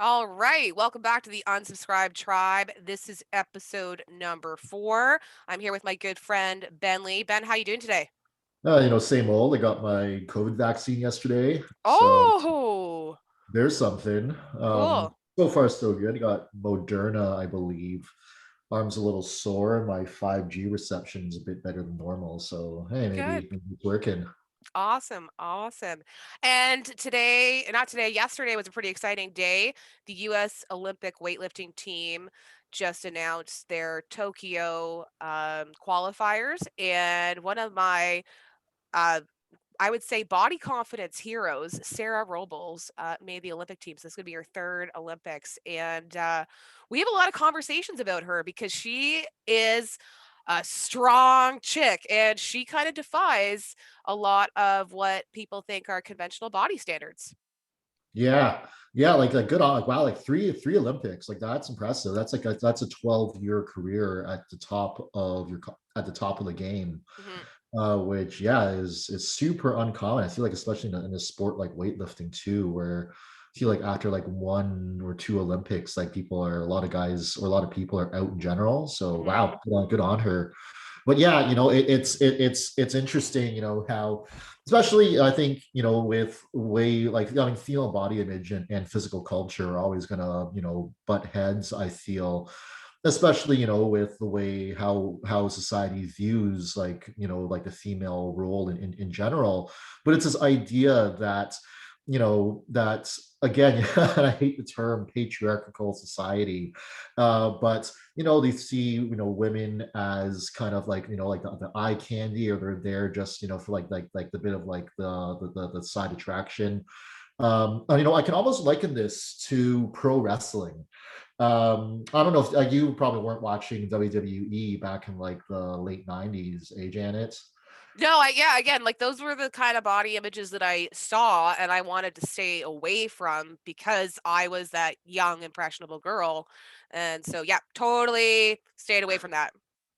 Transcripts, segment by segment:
All right, welcome back to the Unsubscribed Tribe. This is episode number 4. I'm here with my good friend Ben Lee. Ben, how you doing today? Same old. I got my COVID vaccine yesterday, so Oh, there's something. cool. So far so good. I got Moderna, I believe. Arm's a little sore. My 5G reception is a bit better than normal, so hey, Good. maybe it's working. Awesome, awesome. And today, not today, yesterday was a pretty exciting day. The US Olympic weightlifting team just announced their Tokyo qualifiers, and one of my uh, I would say body confidence heroes, Sarah Robles, made the Olympic team. So this is going to be her third Olympics. And we have a lot of conversations about her because she is a strong chick and she kind of defies a lot of what people think are conventional body standards. Yeah, yeah, like good on, like wow, like three Olympics, like that's impressive. That's a 12-year career at the top of at the top of the game. Hmm. Which yeah is super uncommon. I feel like especially in a sport like weightlifting too, where I feel like after like one or two Olympics, like a lot of guys or a lot of people are out in general. So Hmm. wow, good on her. But yeah, it's interesting, how especially I think, with way like I mean female body image and physical culture are always gonna, butt heads, I feel, especially with the way how society views like like the female role in general. But it's this idea that that again, and I hate the term patriarchal society, but they see women as kind of like like the eye candy, or they're there just for like the bit of like the side attraction. And, I can almost liken this to pro wrestling. I don't know if you probably weren't watching WWE back in like the late 90s, Janet? No, yeah, again, like those were the kind of body images that I saw and I wanted to stay away from because I was that young, impressionable girl. And so, yeah, totally stayed away from that.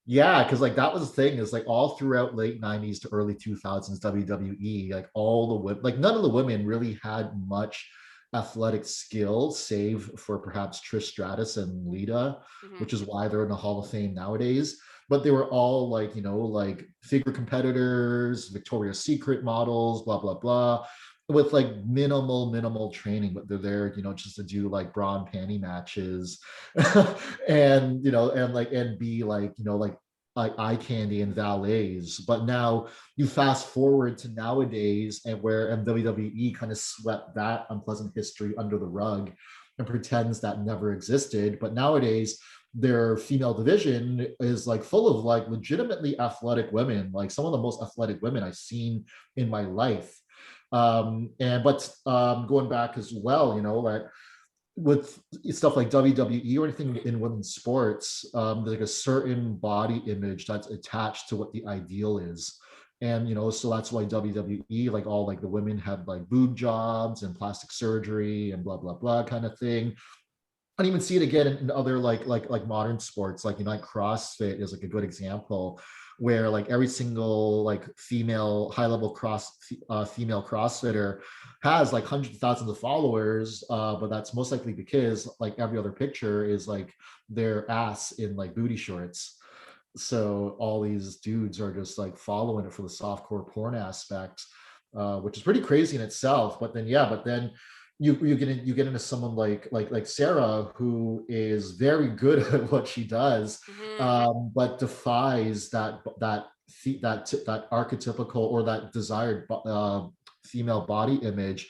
Yeah, because like that was the thing, is like all throughout late 90s to early 2000s WWE, like all the women, like none of the women really had much athletic skill, save for perhaps Trish Stratus and Lita, Hmm. which is why they're in the Hall of Fame nowadays. But they were all like, like figure competitors, Victoria's Secret models, blah, blah, blah, with like minimal training, but they're there, just to do like bra and panty matches and and be like like eye candy and valets. But now you fast forward to nowadays, and where WWE kind of swept that unpleasant history under the rug and pretends that never existed. But nowadays their female division is like full of like legitimately athletic women, like some of the most athletic women I've seen in my life. And but Going back as well, like with stuff like WWE or anything in women's sports, there's like a certain body image that's attached to what the ideal is. And so that's why WWE, like all like the women had like boob jobs and plastic surgery and blah blah blah kind of thing. And even see it again in other like modern sports, like like CrossFit is like a good example, where like every single like female high level female CrossFitter has like hundreds of thousands of followers, but that's most likely because like every other picture is like their ass in like booty shorts. So all these dudes are just like following it for the softcore porn aspect, which is pretty crazy in itself. But then yeah, but then you get into someone like Sarah, who is very good at what she does, Hmm. but defies that archetypical or that desired female body image.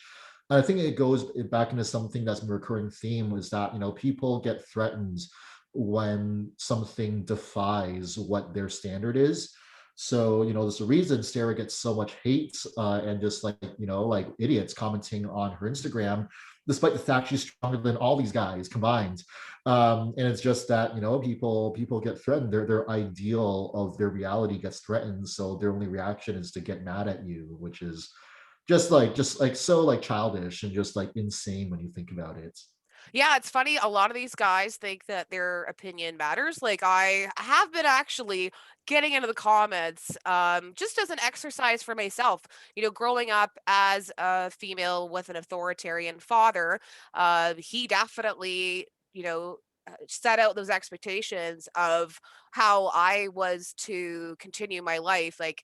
And I think it goes back into something that's a recurring theme, is that people get threatened when something defies what their standard is. So, there's a reason Sarah gets so much hate, and just like, like idiots commenting on her Instagram, despite the fact she's stronger than all these guys combined. And it's just that, people get threatened. Their ideal of their reality gets threatened. So their only reaction is to get mad at you, which is just like so like childish and just like insane when you think about it. Yeah, it's funny. A lot of these guys think that their opinion matters. Like, I have been actually getting into the comments just as an exercise for myself. Growing up as a female with an authoritarian father, he definitely, set out those expectations of how I was to continue my life. Like,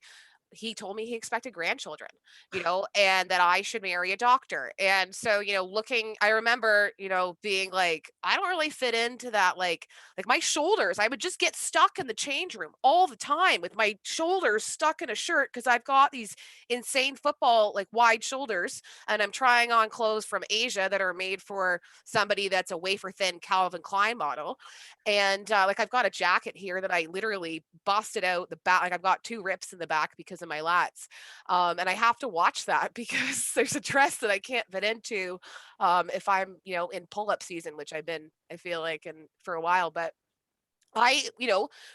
he told me he expected grandchildren, and that I should marry a doctor. And so, I remember, being like, I don't really fit into that. Like my shoulders, I would just get stuck in the change room all the time with my shoulders stuck in a shirt because I've got these insane football, like wide shoulders, and I'm trying on clothes from Asia that are made for somebody that's a wafer thin Calvin Klein model. And like I've got a jacket here that I literally busted out the back. Like I've got two rips in the back because of my lats. And I have to watch that because there's a dress that I can't fit into if I'm, in pull up season, which I've been, I feel like, and for a while. But I,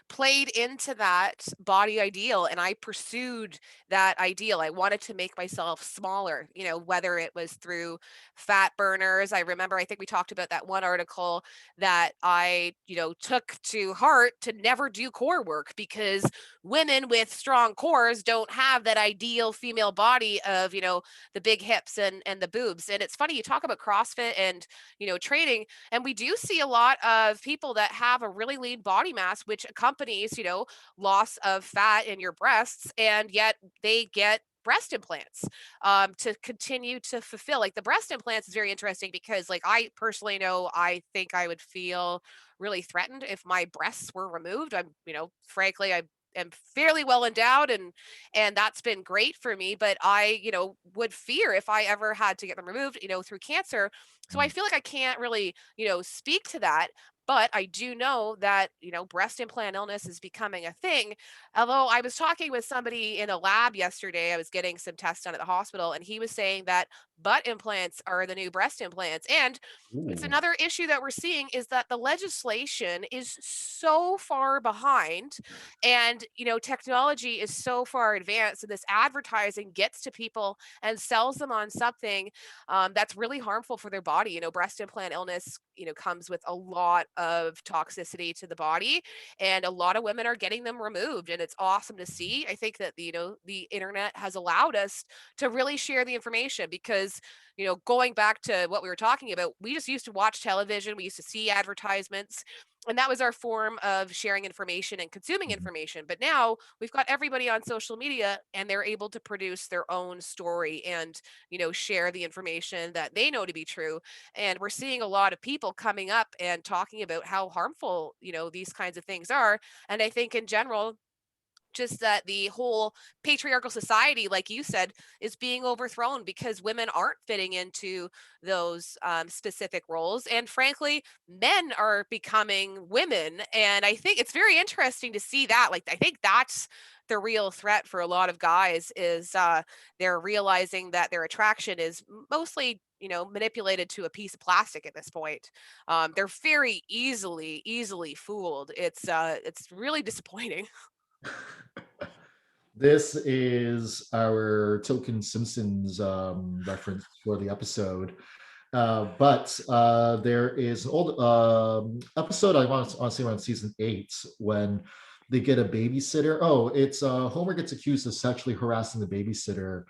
played into that body ideal and I pursued that ideal. I wanted to make myself smaller, whether it was through fat burners. I remember, I think we talked about that one article that I, took to heart to never do core work because women with strong cores don't have that ideal female body of, the big hips and the boobs. And it's funny, you talk about CrossFit and, training, and we do see a lot of people that have a really lean body mass, which accompanies, loss of fat in your breasts, and yet they get breast implants to continue to fulfill. Like the breast implants is very interesting because, like, I personally know I think I would feel really threatened if my breasts were removed. I'm, frankly, I am fairly well endowed and that's been great for me, but I, would fear if I ever had to get them removed, through cancer. So I Mm. feel like I can't really, speak to that. But I do know that, breast implant illness is becoming a thing. Although I was talking with somebody in a lab yesterday, I was getting some tests done at the hospital, and he was saying that butt implants are the new breast implants. And it's Ooh. another issue that we're seeing is that the legislation is so far behind and, technology is so far advanced, and this advertising gets to people and sells them on something that's really harmful for their body. Breast implant illness, comes with a lot of toxicity to the body, and a lot of women are getting them removed, and it's awesome to see. I think that the internet has allowed us to really share the information because, going back to what we were talking about, we just used to watch television, we used to see advertisements, and that was our form of sharing information and consuming Mhm. information. But now we've got everybody on social media and they're able to produce their own story and, share the information that they know to be true. And we're seeing a lot of people coming up and talking about how harmful, these kinds of things are. And I think in general, just that the whole patriarchal society, like you said, is being overthrown because women aren't fitting into those specific roles. And frankly, men are becoming women. And I think it's very interesting to see that. Like, I think that's the real threat for a lot of guys is they're realizing that their attraction is mostly, manipulated to a piece of plastic at this point. They're very easily fooled. It's really disappointing. This is our token Simpsons reference for the episode. But there is an old episode, I want to say around season 8, when they get a babysitter. Oh, it's Homer gets accused of sexually harassing the babysitter,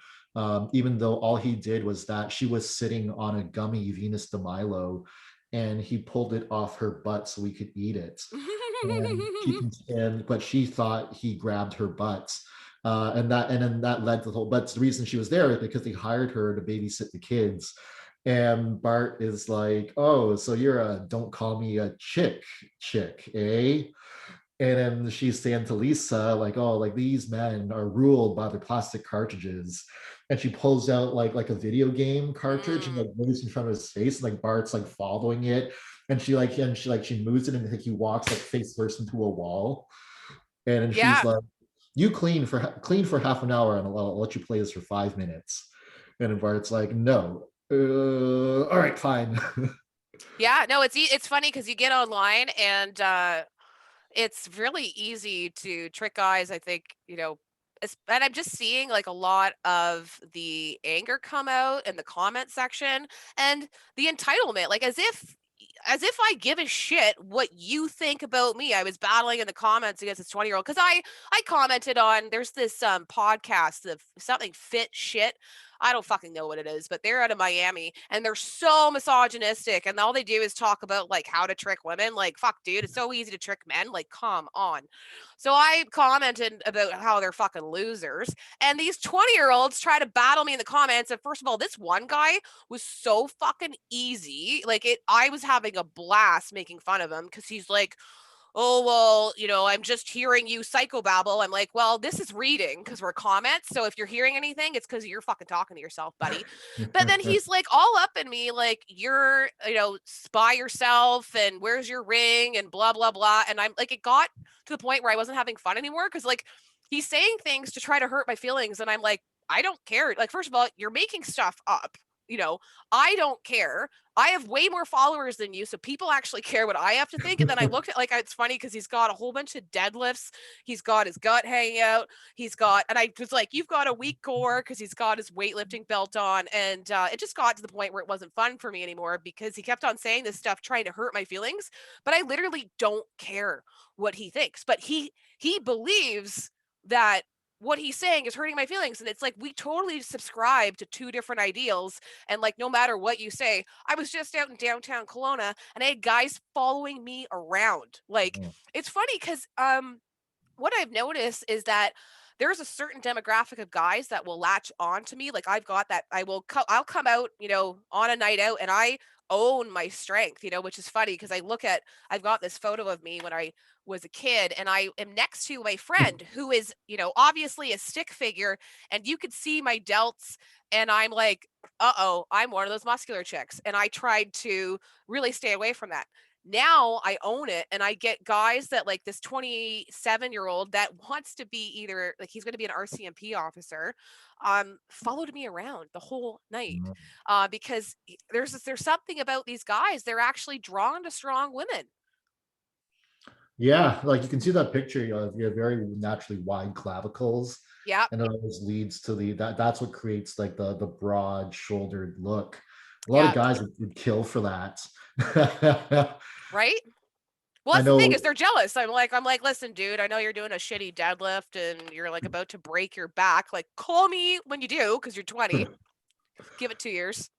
even though all he did was that she was sitting on a gummy Venus de Milo and he pulled it off her butt so we could eat it. But she thought he grabbed her butt. And then that led to the whole. But the reason she was there is because they hired her to babysit the kids, and Bart is like, "Oh, so you're a don't call me a chick, eh?" And then she's saying to Lisa, like, "Oh, like these men are ruled by the plastic cartridges." And she pulls out like a video game cartridge and Mm, like moves in front of his face, and like Bart's like following it, and she moves it, and like he walks like face first into a wall, and then she's yeah. like, "You clean for half an hour, and I'll let you play this for 5 minutes." And then Bart's like, "No, all right, fine." Yeah, no, it's funny because you get online and, it's really easy to trick guys, I think, and I'm just seeing, like, a lot of the anger come out in the comment section and the entitlement, like, as if as if I give a shit what you think about me. I was battling in the comments against this 20-year-old because I commented on there's this podcast of something fit shit. I don't fucking know what it is, but they're out of Miami and they're so misogynistic and all they do is talk about like how to trick women. Like, fuck, dude, it's so easy to trick men. Like, come on. So I commented about how they're fucking losers. And these 20-year-olds try to battle me in the comments. And first of all, this one guy was so fucking easy. Like I was having a blast making fun of him because he's like, oh, well, I'm just hearing you psychobabble. I'm like, well, this is reading because we're comments. So if you're hearing anything, it's because you're fucking talking to yourself, buddy. But then he's like all up in me, like, you're, spy yourself and where's your ring and blah, blah, blah. And I'm like, it got to the point where I wasn't having fun anymore because, like, he's saying things to try to hurt my feelings. And I'm like, I don't care. Like, first of all, you're making stuff up. You know, I don't care. I have way more followers than you, so people actually care what I have to think. And then I looked at, like, it's funny because he's got a whole bunch of deadlifts. He's got his gut hanging out. And I was like, you've got a weak core because he's got his weightlifting belt on. And it just got to the point where it wasn't fun for me anymore because he kept on saying this stuff, trying to hurt my feelings. But I literally don't care what he thinks. But he believes that what he's saying is hurting my feelings. And it's like, we totally subscribe to two different ideals. And like, no matter what you say, I was just out in downtown Kelowna and I had guys following me around. Like, it's funny because what I've noticed is that there's a certain demographic of guys that will latch on to me. Like, I've got that. I'll come out, on a night out and I own my strength, which is funny because I've got this photo of me when I was a kid and I am next to my friend who is, obviously a stick figure and you could see my delts and I'm like, uh-oh, I'm one of those muscular chicks. And I tried to really stay away from that. Now I own it and I get guys that, like, this 27-year-old that wants to be either like he's going to be an RCMP officer, followed me around the whole night, because there's something about these guys, they're actually drawn to strong women. Yeah, like you can see that picture. You have very naturally wide clavicles, Yeah. and it always leads to that's what creates like the broad shouldered look. A lot of Yeah. guys would kill for that. Right. Well, I that's the thing know. is they're jealous. I'm like, listen, dude, I know you're doing a shitty deadlift and you're like about to break your back. Like, call me when you do because you're 20. Give it 2 years.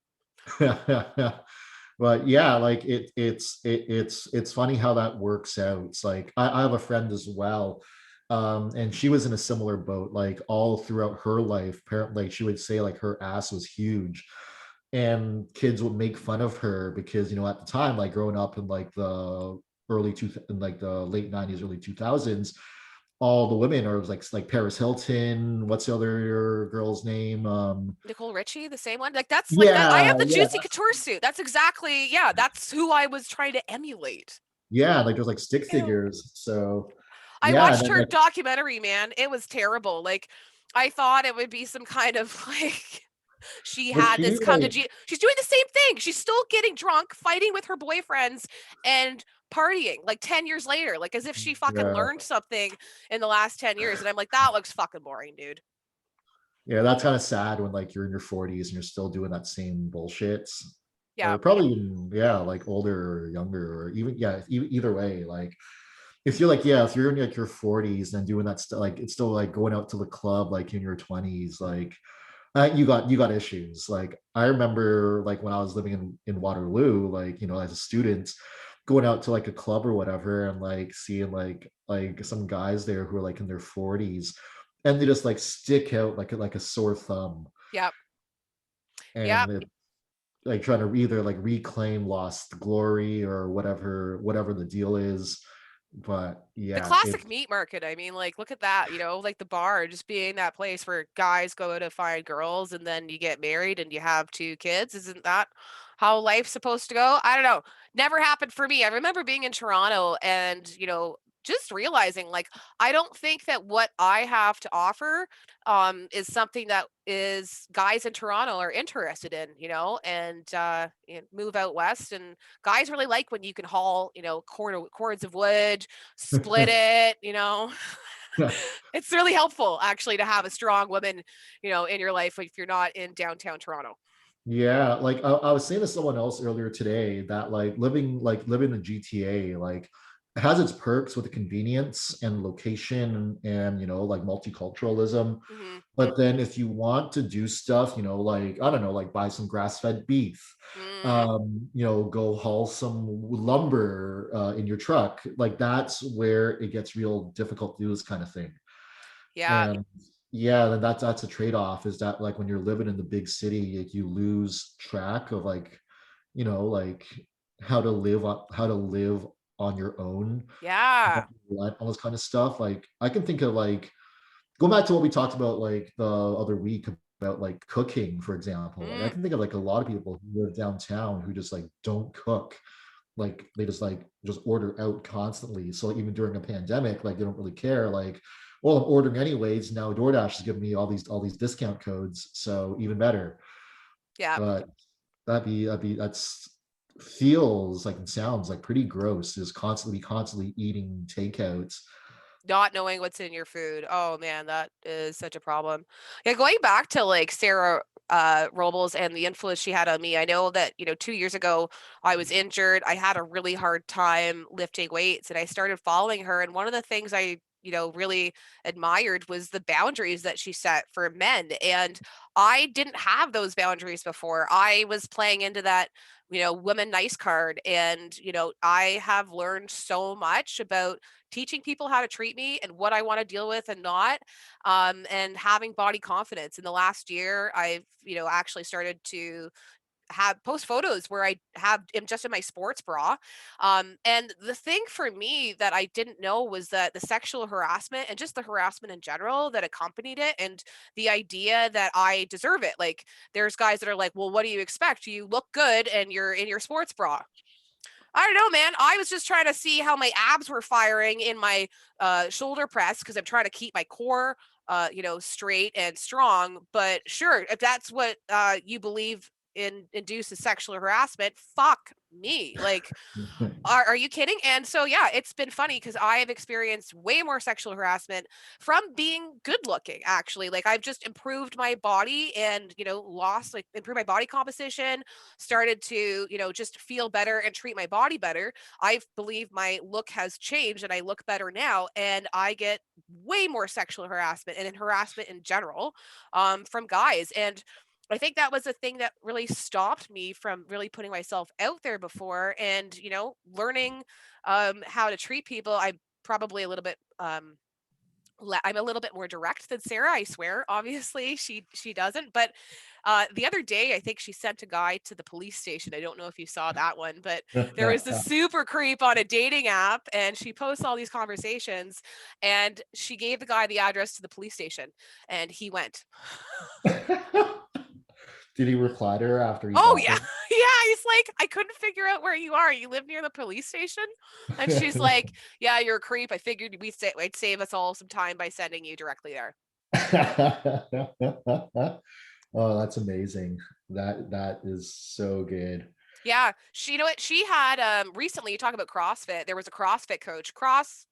But yeah, like it's funny how that works out. It's like I have a friend as well, and she was in a similar boat. Like all throughout her life, apparently, like she would say like her ass was huge, and kids would make fun of her because at the time, like growing up in like the in like the late '90s, early 2000s, all the women are like Paris Hilton. What's the other girl's name? Nicole Richie, the same one? Like, that's like that I Yeah, have the yeah, Juicy Couture suit. That's exactly, yeah, that's who I was trying to emulate. yeah, like there's like stick Ew. figures. So I yeah, and watched then her like, documentary, man. It was terrible. Like, I thought it would be some kind of like she was had she this come to like, G. She's doing the same thing. She's still getting drunk, fighting with her boyfriends, and partying like 10 years later, like as if she fucking yeah, learned something in the last 10 years. And I'm like, that looks fucking boring, dude. yeah, that's kind of sad when like you're in your 40s and you're still doing that same bullshit. Yeah. Or probably even, yeah, like older or younger, or even, yeah, either way. Like if you're like, yeah, if you're in like your 40s and doing that stuff, like it's still like going out to the club like in your 20s, like you got issues. Like I remember like when I was living in Waterloo, like as a student, going out to like a club or whatever, and like seeing like some guys there who are like in their 40s, and they just like stick out like a sore thumb, Yep. Yep. and it, like trying to either like reclaim lost glory or whatever the deal is. But The yeah, classic it meat market. I mean, like, look at that, like the bar just being that place where guys go to find girls and then you get married and you have two kids. Isn't that how life's supposed to go? I don't know. Never happened for me. I remember being in Toronto and, just realizing like I don't think that what I have to offer is something that is guys in Toronto are interested in, and move out west and guys really like when you can haul, cords of wood, split it. It's really helpful actually to have a strong woman, in your life if you're not in downtown Toronto. Yeah, I was saying to someone else earlier today that living in GTA has its perks with the convenience and location and like multiculturalism. Mhm. But then if you want to do stuff, like I don't know, like buy some grass-fed beef, Mm. go haul some lumber in your truck, like that's where it gets real difficult to do this kind of thing. Yeah. And yeah, then that's a trade-off is that like when you're living in the big city, like you lose track of like how to live on your own, Yeah. all this kind of stuff. Like I can think of like going back to what we talked about like the other week about like cooking, for example. Like I Mm. can think of like a lot of people who live downtown who just like don't cook. Like they just order out constantly. So even during a pandemic, like they don't really care. Like, well, I'm ordering anyways. Now DoorDash is giving me all these discount codes, so even better. Yeah. But that's feels like and sounds like pretty gross. Is constantly eating takeouts. Not knowing what's in your food. Oh man, that is such a problem. Yeah, going back to like Sarah Robles and the influence she had on me. I know that, 2 years ago I was injured. I had a really hard time lifting weights and I started following her. And one of the things I really admired was the boundaries that she set for men. And I didn't have those boundaries before. I was playing into that, women nice card. And, I have learned so much about teaching people how to treat me and what I want to deal with and not, and having body confidence. In the last year, I've actually started to have post photos where I am just in my sports bra. And the thing for me that I didn't know was that the sexual harassment and just the harassment in general that accompanied it, and the idea that I deserve it. Like there's guys that are like, well, what do you expect? You look good and you're in your sports bra. I don't know, man. I was just trying to see how my abs were firing in my shoulder press because I'm trying to keep my core, straight and strong. But sure, if that's what you believe in induces sexual harassment, fuck me. Like, are you kidding? And so, yeah, it's been funny because I have experienced way more sexual harassment from being good looking, actually. Like, I've just improved my body and, improved my body composition, started to, just feel better and treat my body better. I believe my look has changed and I look better now. And I get way more sexual harassment and harassment in general, from guys. And I think that was the thing that really stopped me from really putting myself out there before and, learning how to treat people. I'm probably a little bit I'm a little bit more direct than Sarah, I swear. Obviously, she doesn't, but the other day I think she sent a guy to the police station. I don't know if you saw that one, but there was this super creep on a dating app and she posts all these conversations and she gave the guy the address to the police station and he went. Did he reply to her after he Oh got yeah. there? Yeah, he's like, "I couldn't figure out where you are. You live near the police station?" And she's like, "Yeah, you're a creep. I figured I'd save us all some time by sending you directly there." Oh, that's amazing. That is so good. Yeah, you know what? She had recently, you talk about CrossFit. There was a CrossFit coach.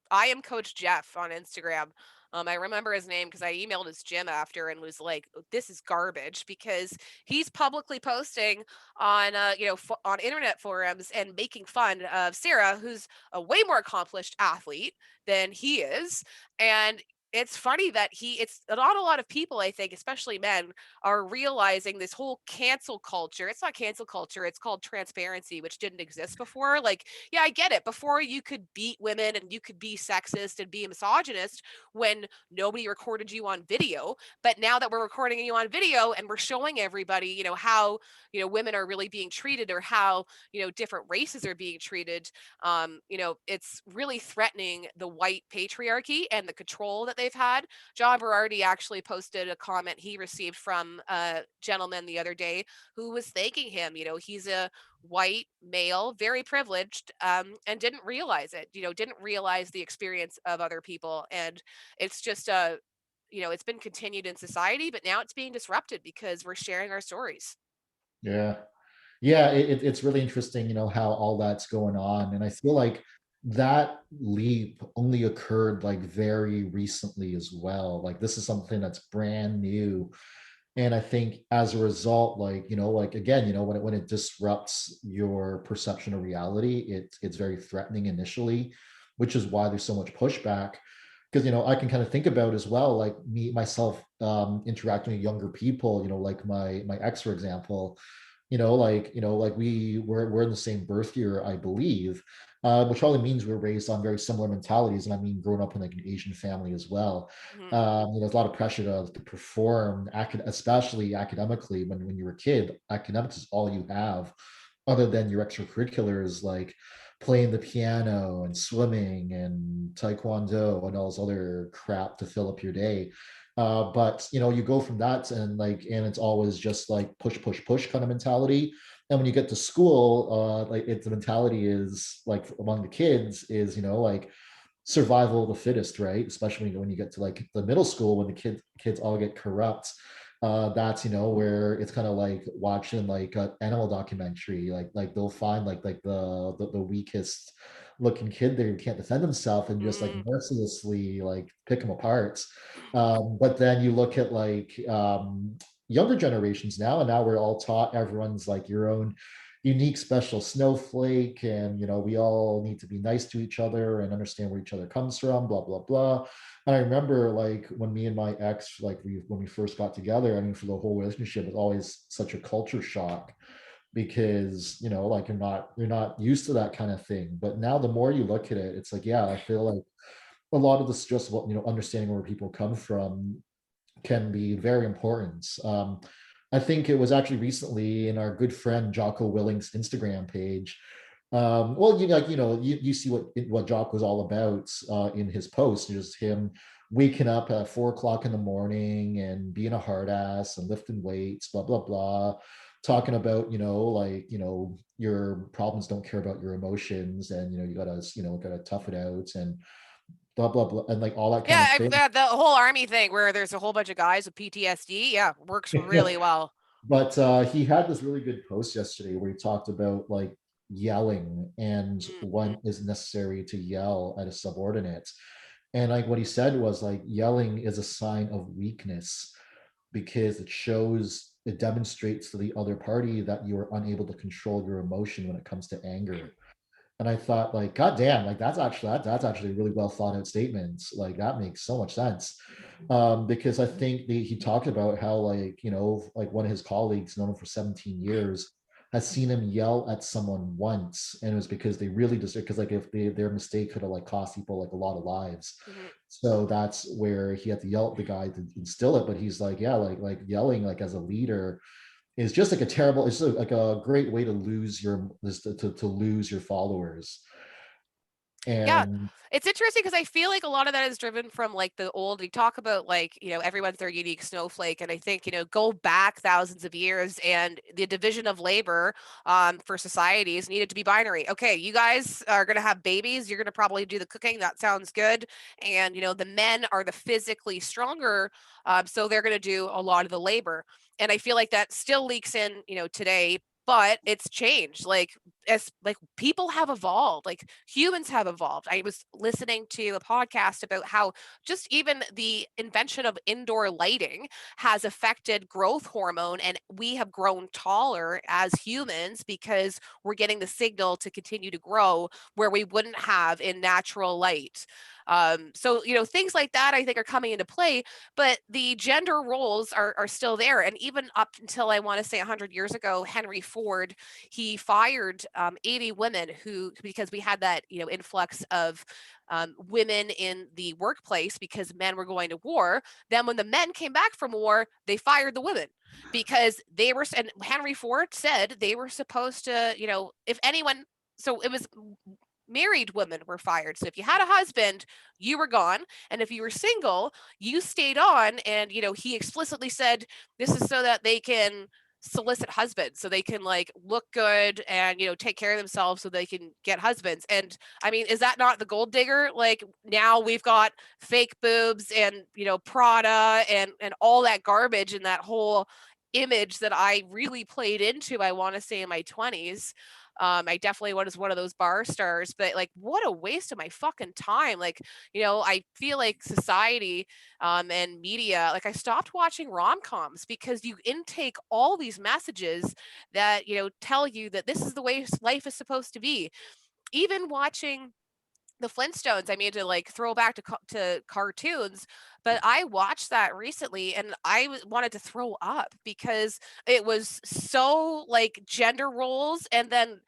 I am Coach Jeff on Instagram. I remember his name because I emailed his gym after and was like, "This is garbage," because he's publicly posting on on internet forums and making fun of Sarah, who's a way more accomplished athlete than he is, and it's funny that it's not a lot of people, I think, especially men, are realizing this whole cancel culture. It's not cancel culture, it's called transparency, which didn't exist before. Like, yeah, I get it. Before you could beat women and you could be sexist and be a misogynist when nobody recorded you on video. But now that we're recording you on video and we're showing everybody, how, women are really being treated or how, different races are being treated, it's really threatening the white patriarchy and the control that they've had. John Berardi actually posted a comment he received from a gentleman the other day who was thanking him. He's a white male, very privileged, and didn't realize it. Didn't realize the experience of other people, and it's just it's been continued in society, but now it's being disrupted because we're sharing our stories. Yeah. Yeah, it's really interesting, how all that's going on. And I feel like that leap only occurred like very recently as well. Like this is something that's brand new. And I think as a result, like, like again, when it disrupts your perception of reality, it's very threatening initially, which is why there's so much pushback. Because I can kind of think about as well, like me myself, interacting with younger people, like my ex, for example, like we're in the same birth year, I believe, which probably means we're raised on very similar mentalities. And I mean, growing up in like an Asian family as well, Mhm. there's a lot of pressure to perform, especially academically. When you're a kid, academics is all you have, other than your extracurriculars like playing the piano and swimming and taekwondo and all this other crap to fill up your day. But you go from that and it's always just like push, push, push kind of mentality. And when you get to school, like the mentality is like among the kids is like survival of the fittest, right? Especially when you get to like the middle school when the kids all get corrupt. That's where it's kind of like watching like an animal documentary. Like they'll find like the weakest looking kid there who can't defend himself and just like Mm. mercilessly like pick him apart. But then you look at like younger generations now, and now we're all taught everyone's like your own unique special snowflake, and we all need to be nice to each other and understand where each other comes from, blah blah blah. And I remember like when me and my ex, like when we first got together, I mean, for the whole relationship, it was always such a culture shock because like you're not used to that kind of thing. But now the more you look at it, it's like, yeah, I feel like a lot of this just what understanding where people come from can be very important. I think it was actually recently in our good friend Jocko Willing's Instagram page. Well, you see what Jock was all about in his post, just him waking up at 4 o'clock in the morning and being a hard ass and lifting weights, blah blah blah, talking about like your problems don't care about your emotions, and you gotta tough it out and blah blah blah, and like all that kind Yeah, of thing. the whole army thing where there's a whole bunch of guys with PTSD, yeah, works really well. But he had this really good post yesterday where he talked about like yelling and Mhm. when is necessary to yell at a subordinate. And like what he said was like yelling is a sign of weakness because it demonstrates to the other party that you are unable to control your emotion when it comes to anger. And I thought, like, God damn, like that's actually a really well thought out statement. Like that makes so much sense. Because I think he talked about how, like, like one of his colleagues, known him for 17 years, has seen him yell at someone once, and it was because they really deserve, because like if their mistake could have like cost people like a lot of lives. Mhm. So that's where he had to yell at the guy to instill it. But he's like, yeah, like yelling like as a leader is just like a terrible, it's like a great way to lose to lose your followers. Yeah, And it's interesting because I feel like a lot of that is driven from, like, the old we talk about, like, everyone's their unique snowflake, and I think, go back thousands of years, and the division of labor, for societies needed to be binary. "Okay, you guys are gonna have babies, you're gonna probably do the cooking, that sounds good," and, the men are the physically stronger, so they're gonna do a lot of the labor, and I feel like that still leaks in, today, but it's changed, like, as like people have evolved, like humans have evolved. I was listening to a podcast about how just even the invention of indoor lighting has affected growth hormone, and we have grown taller as humans because we're getting the signal to continue to grow where we wouldn't have in natural light. So things like that I think are coming into play, but the gender roles are still there. And even up until I want to say 100 years ago, Henry Ford, he fired 80 women who, because we had that influx of women in the workplace because men were going to war. Then when the men came back from war, they fired the women because they were, and Henry Ford said they were supposed to, if anyone, so it was married women were fired. So if you had a husband, you were gone. And if you were single, you stayed on. And, he explicitly said this is so that they can solicit husbands, so they can like look good and take care of themselves so they can get husbands. And I mean, is that not the gold digger? Like now we've got fake boobs and Prada and all that garbage and that whole image that I really played into, I want to say in my 20s. I definitely was one of those bar stars, but like, what a waste of my fucking time. Like, I feel like society and media, like, I stopped watching rom coms because you intake all these messages that, tell you that this is the way life is supposed to be. Even watching the Flintstones, I mean, to, like, throw back to cartoons, but I watched that recently and wanted to throw up because it was so, like, gender roles, and then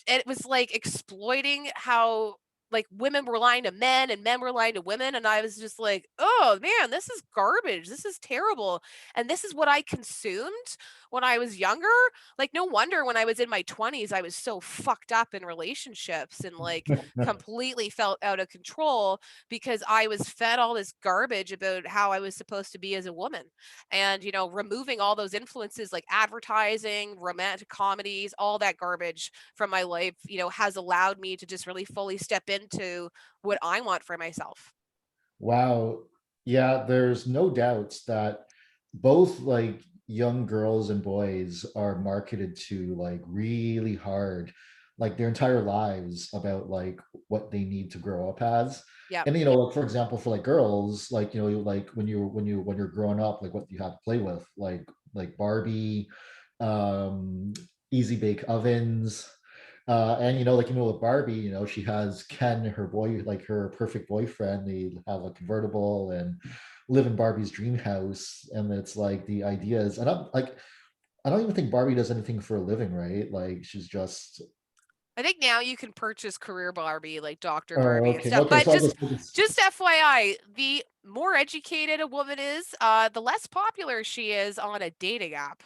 it was, like, exploiting how, like, women were lying to men and men were lying to women, and I was just like, "Oh, man, this is garbage, this is terrible," and this is what I consumed when I was younger? Like, no wonder when I was in my 20s, I was so fucked up in relationships and, like, completely felt out of control because I was fed all this garbage about how I was supposed to be as a woman. And, removing all those influences like advertising, romantic comedies, all that garbage from my life, has allowed me to just really fully step into what I want for myself. Wow. Yeah, there's no doubts that both like young girls and boys are marketed to like really hard, like their entire lives about like what they need to grow up as. Yep. And like for example, for like girls, like like when you're growing up, like what you have to play with, like Barbie, um, easy bake ovens, and like with Barbie, she has Ken, her boy, like her perfect boyfriend. They have a convertible and live in Barbie's dream house. And it's like the idea is, and I don't even think Barbie does anything for a living, right? Like she's just. I think now you can purchase career Barbie, like Dr. Oh, Barbie and okay, stuff. okay. But So I just guess we'll just. just FYI, the more educated a woman is, the less popular she is on a dating app.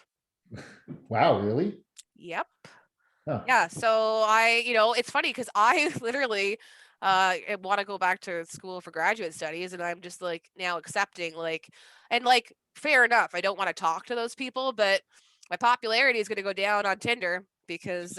Wow, really? Yep. Huh. Yeah, so it's funny because I literally want to go back to school for graduate studies, and I'm just like now accepting, like, and like, fair enough. I don't want to talk to those people, but my popularity is going to go down on Tinder because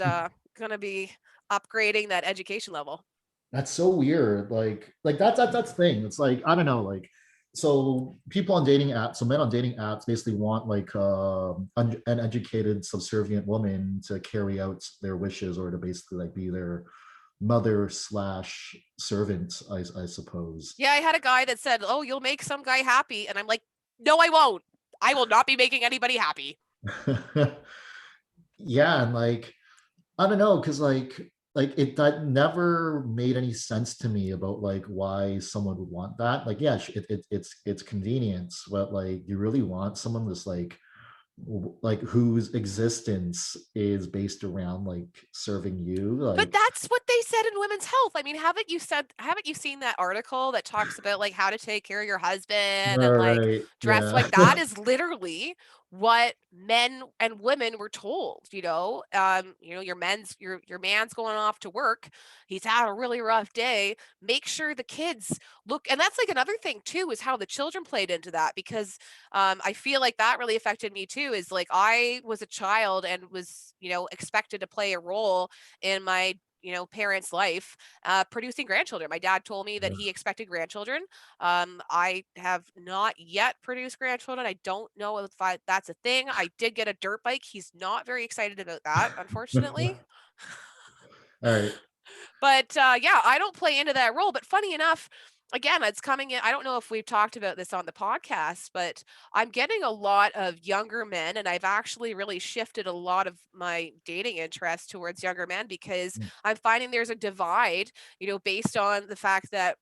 going to be upgrading that education level. That's so weird. Like that's the thing. It's like I don't know. Like so people on dating apps, so men on dating apps basically want like an educated, subservient woman to carry out their wishes or to basically like be their mother slash servant, I suppose. Yeah, I had a guy that said, "Oh, you'll make some guy happy," and I'm like, "No, I won't. I will not be making anybody happy." Yeah, and like I don't know, because like it that never made any sense to me about like why someone would want that. Like, yeah, it's convenience, but like you really want someone that's like whose existence is based around like serving you, But like that's what they said in Women's Health. I mean, haven't you seen that article that talks about, like, how to take care of your husband and, like, right, dress yeah. like that is literally what men and women were told, your man's going off to work. He's had a really rough day. Make sure the kids look, and that's like another thing too, is how the children played into that because I feel like that really affected me too. Is like I was a child and was, expected to play a role in my parents' life, producing grandchildren. My dad told me that he expected grandchildren. I have not yet produced grandchildren. I don't know if that's a thing. I did get a dirt bike. He's not very excited about that, unfortunately. All right. But yeah, I don't play into that role. But funny enough, again, it's coming in. I don't know if we've talked about this on the podcast, but I'm getting a lot of younger men, and I've actually really shifted a lot of my dating interest towards younger men because I'm finding there's a divide, based on the fact that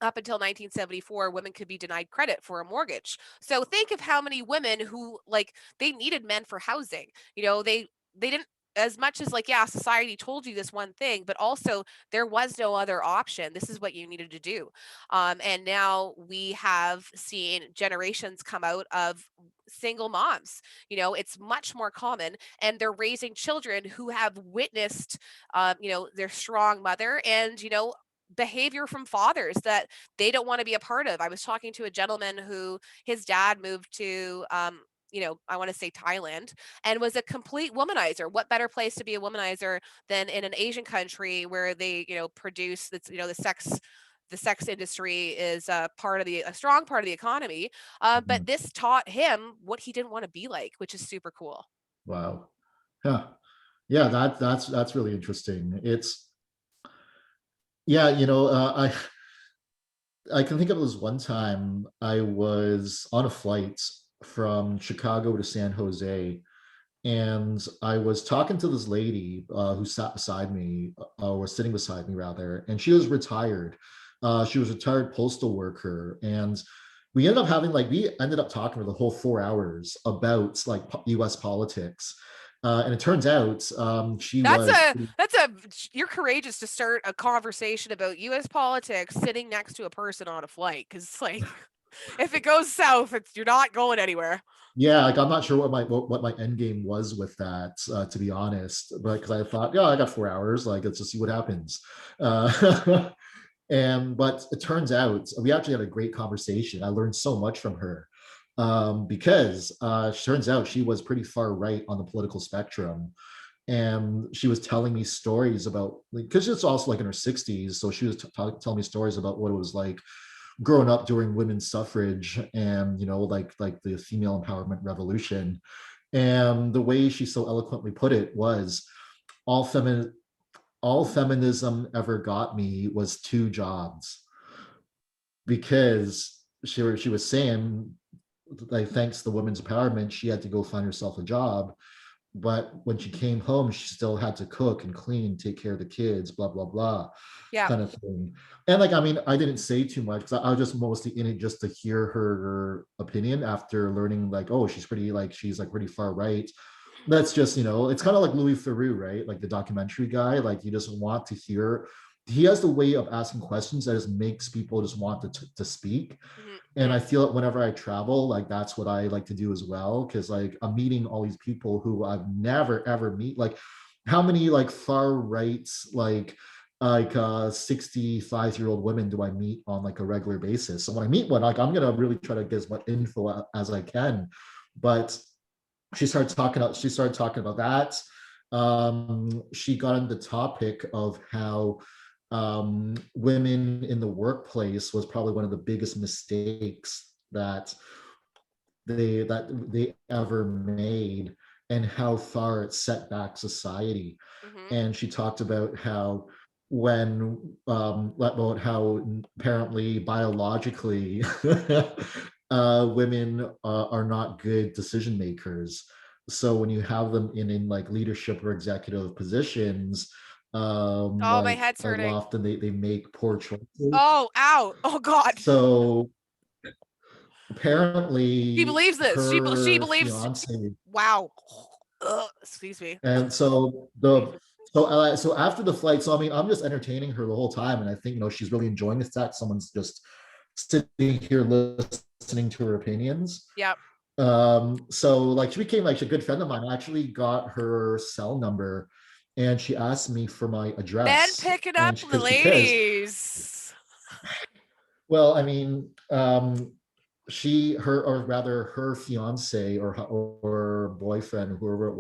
up until 1974, women could be denied credit for a mortgage. So think of how many women who, like, they needed men for housing. They didn't, as much as, like, yeah, society told you this one thing, but also there was no other option. This is what you needed to do. And now we have seen generations come out of single moms. It's much more common, and they're raising children who have witnessed, their strong mother and, behavior from fathers that they don't want to be a part of. I was talking to a gentleman who his dad moved to I want to say Thailand, and was a complete womanizer. What better place to be a womanizer than in an Asian country where they, produce that's, the sex the sex industry is a strong part of the economy. But Mhm. this taught him what he didn't want to be like, which is super cool. Wow. Yeah. Yeah, that's really interesting. It's yeah, I can think of this one time I was on a flight from Chicago to San Jose, and I was talking to this lady who sat beside me, or sitting beside me rather, and she was retired. She was a retired postal worker, and we ended up talking for the whole 4 hours about like U.S. politics, and it turns out she That's was a pretty. that's a you're courageous to start a conversation about US politics sitting next to a person on a flight, cuz it's like if it goes south, you're not going anywhere. Yeah, like I'm not sure what my end game was with that, to be honest. But because I thought, yeah, I got 4 hours, like let's just see what happens. Uh, and but it turns out we actually had a great conversation. I learned so much from her, because it turns out she was pretty far right on the political spectrum, and she was telling me stories about, because it's also like in her 60s, so she was telling me stories about what it was like growing up during women's suffrage, and like the female empowerment revolution. And the way she so eloquently put it was, all femin all feminism ever got me was two jobs. Because she was saying, like, thanks to women's empowerment, she had to go find herself a job, but when she came home, she still had to cook and clean, take care of the kids, blah blah blah, Yeah. kind of thing. And like, I mean, I didn't say too much because I was just mostly in it just to hear her opinion after learning, like, oh, she's like pretty far right. That's just, it's kind of like Louis Theroux, right? Like the documentary guy. Like, you just want to hear. He has the way of asking questions that just makes people just want to speak. Mhm. And I feel that whenever I travel, like that's what I like to do as well, because like I'm meeting all these people who I've never ever meet. Like, how many like far right, like 65-year-old women do I meet on like a regular basis? So when I meet one, like I'm gonna really try to get as much info as I can. But she started talking about that. She got on the topic of how women in the workplace was probably one of the biggest mistakes that they ever made, and how far it set back society. Mhm. And she talked about how, about how apparently biologically women are not good decision makers. So when you have them in like leadership or executive positions, Oh, my like head's hurting. often they make poor choices. Oh, ow. Oh god. So She apparently believes this. She her believes fiance, wow. Ugh, excuse me. and so after the flight, so I mean, I'm just entertaining her the whole time, and I think she's really enjoying the fact someone's just sitting here listening to her opinions. Yep. So like she became like a good friend of mine. I actually got her cell number, and she asked me for my Men address, picking up and the because ladies. well, I mean, or rather her fiance, or boyfriend, whoever it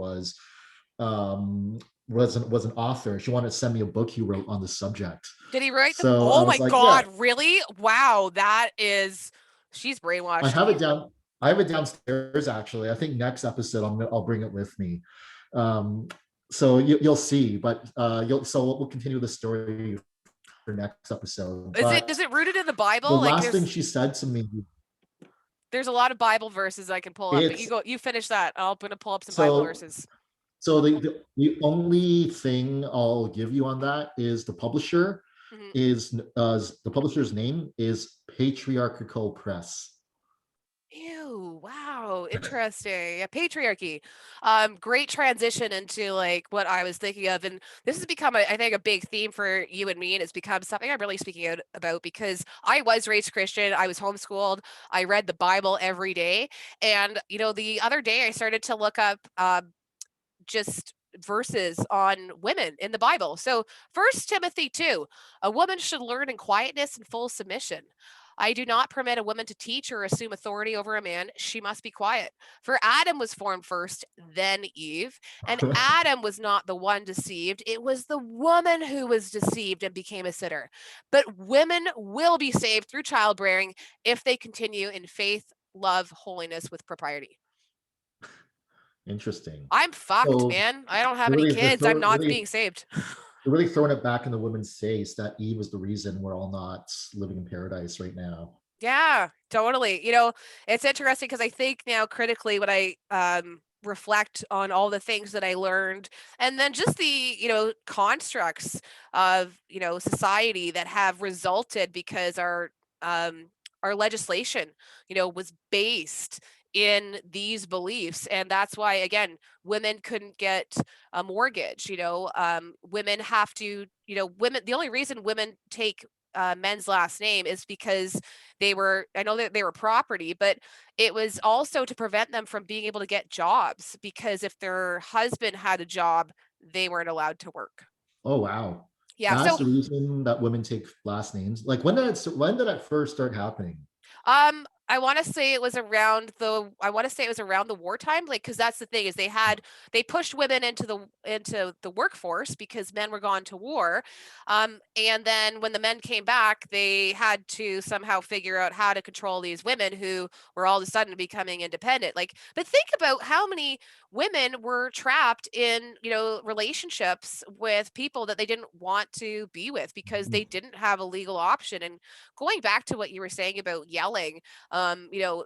um was an author. She wanted to send me a book he wrote on the subject. Did he write the So I oh my was like, yeah. god, really? Wow, that is she's I brainwashed have it you. down. I have it downstairs actually. I think next episode I'll bring it with me. Um, so you'll see, but we'll continue the story for next episode. Is it But does it root it in the the Bible? Like last thing she said to me, there's a lot of Bible verses I can pull up, but it's you finish that. I'm gonna pull up some Bible so verses. so the only thing I'll give you on that is Mhm. the publisher's name is Patriarchal Press. Ew, wow, interesting. Yeah, patriarchy. Great transition into like what I was thinking of. And this has become, I think, a big theme for you and me. And it's become something I'm really speaking out about because I was raised Christian. I was homeschooled. I read the Bible every day. And, the other day I started to look up just verses on women in the Bible. So First Timothy 2, a woman should learn in quietness and full submission. I do not permit a woman to teach or assume authority over a man. She must be quiet. For Adam was formed first, then Eve. And Adam was not the one deceived. It was the woman who was deceived and became a sinner. But women will be saved through childbearing if they continue in faith, love, holiness with propriety. Interesting. I'm fucked, So man. I don't have they're any really they're kids. I'm throw, not really being saved. they're really throwing it back in the woman's face that Eve was the reason we're all not living in paradise right now. Yeah, totally. It's interesting because I think now critically when I reflect on all the things that I learned and then just the, constructs of, society that have resulted because our legislation, was based in these beliefs. And that's why, again, women couldn't get a mortgage. Women have to, the only reason women take men's last name is because I know that they were property, but it was also to prevent them from being able to get jobs because if their husband had a job, they weren't allowed to work. Oh wow. Yeah. That's So the reason that women take last names. Like when did that first start happening? I want to say it was around the wartime, like because that's the thing is they pushed women into the workforce because men were gone to war, and then when the men came back, they had to somehow figure out how to control these women who were all of a sudden becoming independent. Like, but think about how many women were trapped in relationships with people that they didn't want to be with because they didn't have a legal option. And going back to what you were saying about yelling, it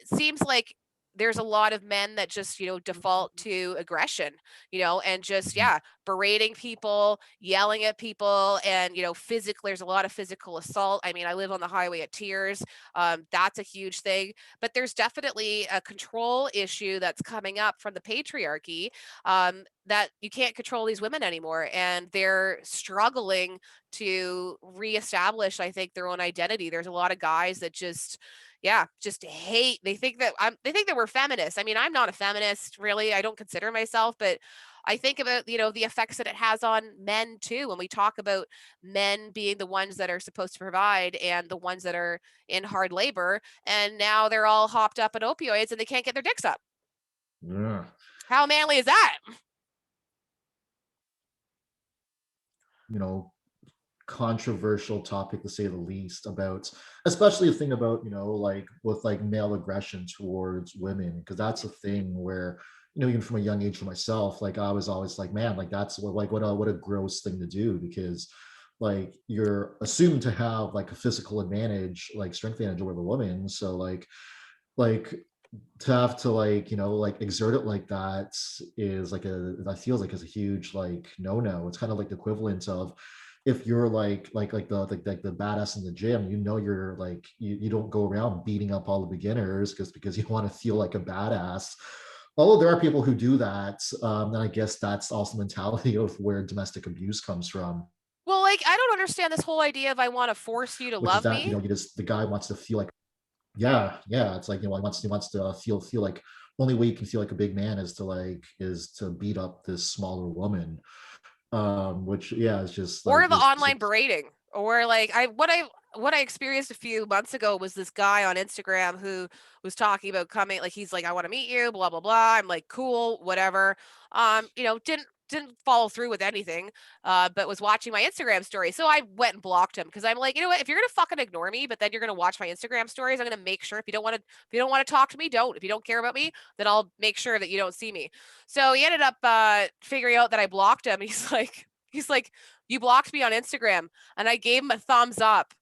seems like there's a lot of men that just, default to aggression, and just, yeah, berating people, yelling at people, and, physically, there's a lot of physical assault. I mean, I live on the highway at Tears. That's a huge thing. But there's definitely a control issue that's coming up from the patriarchy, that you can't control these women anymore. And they're struggling to reestablish, I think, their own identity. There's a lot of guys that just, yeah, just hate. They think that we're feminists. I mean, I'm not a feminist, really. I don't consider myself, but I think about, the effects that it has on men too. When we talk about men being the ones that are supposed to provide and the ones that are in hard labor, and now they're all hopped up on opioids and they can't get their dicks up. Yeah. How manly is that? You know, controversial topic to say the least about, especially a thing about, like with like male aggression towards women, because that's a thing where, even from a young age for myself, like I was always like, man, like that's what a gross thing to do, because like you're assumed to have like a physical advantage, like strength advantage over the woman. So like to have to like like exert it like that is like that feels like is a huge like no. It's kind of like the equivalent of if you're like the badass in the gym, you're like you don't go around beating up all the beginners because you want to feel like a badass. Although there are people who do that, and I guess that's also mentality of where domestic abuse comes from, Well, like, I don't understand this whole idea of I want to force you to which is love that me. you just the guy wants to feel like, yeah. It's like, he wants to feel like only way you can feel like a big man is to beat up this smaller woman. Which, yeah, it's just like Or the online berating, or like what I experienced a few months ago was this guy on Instagram who was talking about coming, like he's like, I want to meet you, blah blah blah. I'm like, cool, whatever. Didn't follow through with anything, but was watching my Instagram story. So I went and blocked him because I'm like, you know what? If you're gonna fucking ignore me, but then you're gonna watch my Instagram stories, I'm gonna make sure if you don't want to talk to me, don't. If you don't care about me, then I'll make sure that you don't see me. So he ended up figuring out that I blocked him. He's like, you blocked me on Instagram. And I gave him a thumbs up.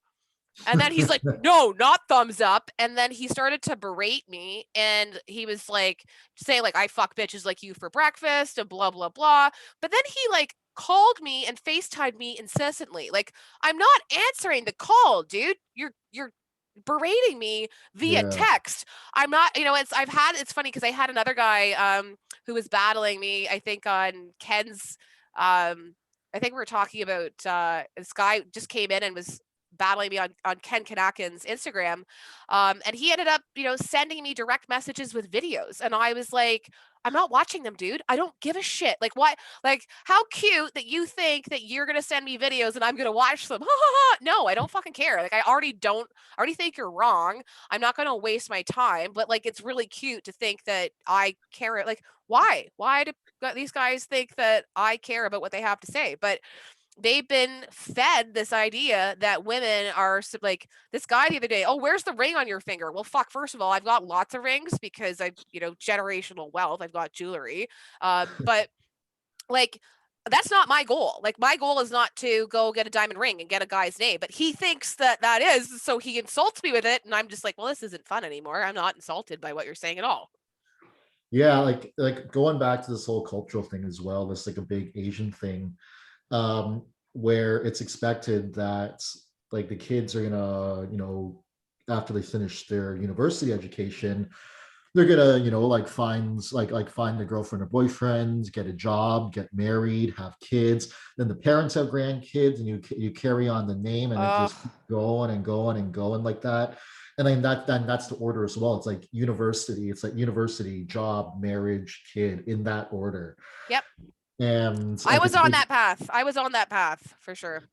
And then he's like, no, not thumbs up. And then he started to berate me. And he was like, saying, like, I fuck bitches like you for breakfast and blah, blah, blah. But then he like called me and FaceTimed me incessantly. Like, I'm not answering the call, dude. You're berating me via yeah. text. I'm not, it's funny because I had another guy who was battling me, I think on Ken's, I think we were talking about this guy just came in and was battling me on Ken Kanakin's Instagram, and he ended up, sending me direct messages with videos, and I was like, I'm not watching them, dude. I don't give a shit. Like, why? Like, how cute that you think that you're gonna send me videos and I'm gonna watch them. No, I don't fucking care. Like, I already think you're wrong. I'm not gonna waste my time. But like, it's really cute to think that I care. Like, why? Why do these guys think that I care about what they have to say? But they've been fed this idea that women are like this guy the other day. Oh, where's the ring on your finger? Well, fuck. First of all, I've got lots of rings because I've, generational wealth. I've got jewelry. But like, that's not my goal. Like, my goal is not to go get a diamond ring and get a guy's name, but he thinks that that is. So he insults me with it. And I'm just like, well, this isn't fun anymore. I'm not insulted by what you're saying at all. Yeah, like going back to this whole cultural thing as well, this like a big Asian thing, where it's expected that like the kids are gonna, after they finish their university education, they're gonna, like find a girlfriend or boyfriend, get a job, get married, have kids. Then the parents have grandkids, and you carry on the name, and it Ugh. just keeps going and going and going like that. And then that's the order as well. It's like university. It's like university, job, marriage, kid, in that order. Yep. And I like was it's a on big, that path. I was on that path for sure.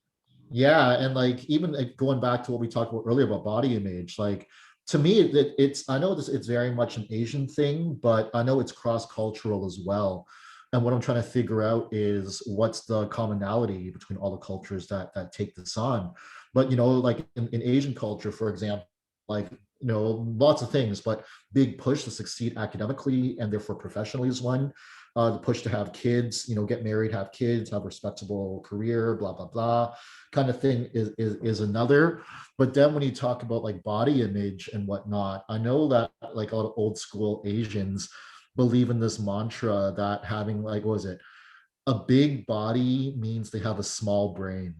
yeah, and like even like going back to what we talked about earlier about body image, like to me, it's I know this it's very much an Asian thing, but I know it's cross cultural as well. And what I'm trying to figure out is what's the commonality between all the cultures that take this on. But like in Asian culture, for example, like lots of things, but big push to succeed academically and therefore professionally is one. The push to have kids, get married, have kids, have a respectable career, blah blah blah kind of thing is another. But then when you talk about like body image and whatnot, I know that like a lot of old school Asians believe in this mantra that having like what was it, a big body means they have a small brain.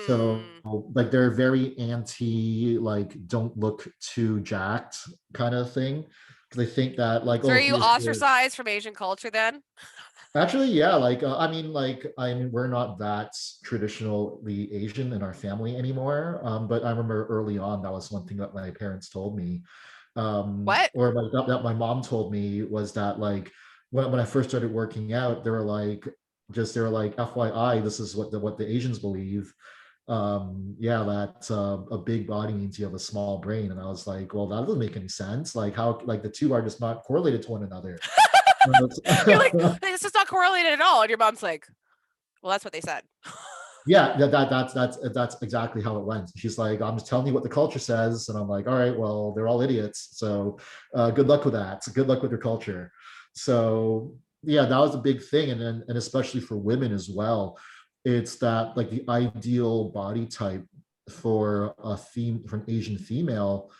So Hmm. like they're very anti like don't look too jacked kind of thing, because they think that like, So oh, are if you you're ostracized from Asian culture then? actually, yeah, like I mean, we're not that traditionally Asian in our family anymore. But I remember early on that was one thing that my parents told me, What? or that my mom told me was that like when I first started working out, they were like FYI, this is what the Asians believe. Yeah, that a big body means you have a small brain, and I was like, well, that doesn't make any sense. Like how like the two are just not correlated to one another. You're like, "Hey, this is not correlated at all." And your mom's like, well, that's what they said. Yeah, that's exactly how it went. She's like, I'm just telling you what the culture says, and I'm like, all right, well, they're all idiots, so good luck with that. So good luck with your culture. So yeah, that was a big thing, and especially for women as well. It's that like the ideal body type for an Asian female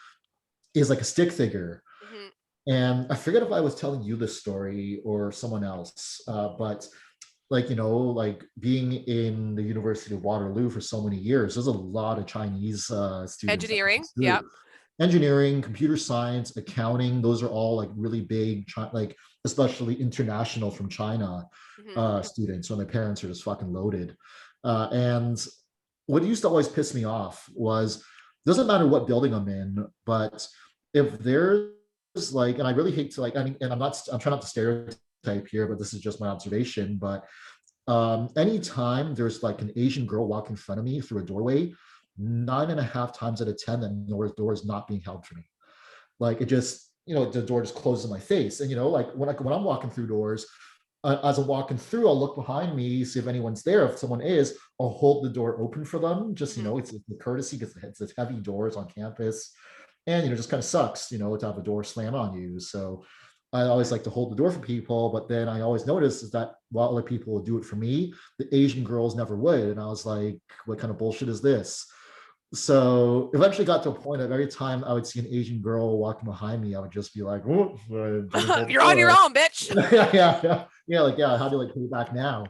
is like a stick figure. Hmm. And I forget if I was telling you this story or someone else, but like like being in the University of Waterloo for so many years, there's a lot of Chinese students that Engineering. pass Yeah. through. Engineering, computer science, accounting, those are all like really big, like especially international from China Hmm. students. So my parents are just fucking loaded. And what used to always piss me off was doesn't matter what building I'm in, but if there's like, and I really hate to like, I mean, and I'm trying not to stereotype here, but this is just my observation. But anytime there's like an Asian girl walking in front of me through a doorway, 9.5 times out of 10, that door is not being held for me. Like it just, the door just closes in my face. And like when I'm walking through doors, as I'm walking through, I'll look behind me, see if anyone's there. If someone is, I'll hold the door open for them. Just Hmm. it's the courtesy because it's heavy doors on campus, and just kind of sucks, to have a door slam on you. So I always like to hold the door for people, but then I always notice is that while other people would do it for me, the Asian girls never would, and I was like, what kind of bullshit is this? So eventually got to a point of every time I would see an Asian girl walking behind me, I would just be like, oh, I didn't hold the You're on your door. own, bitch. Yeah, like yeah, how do I like pay it back now?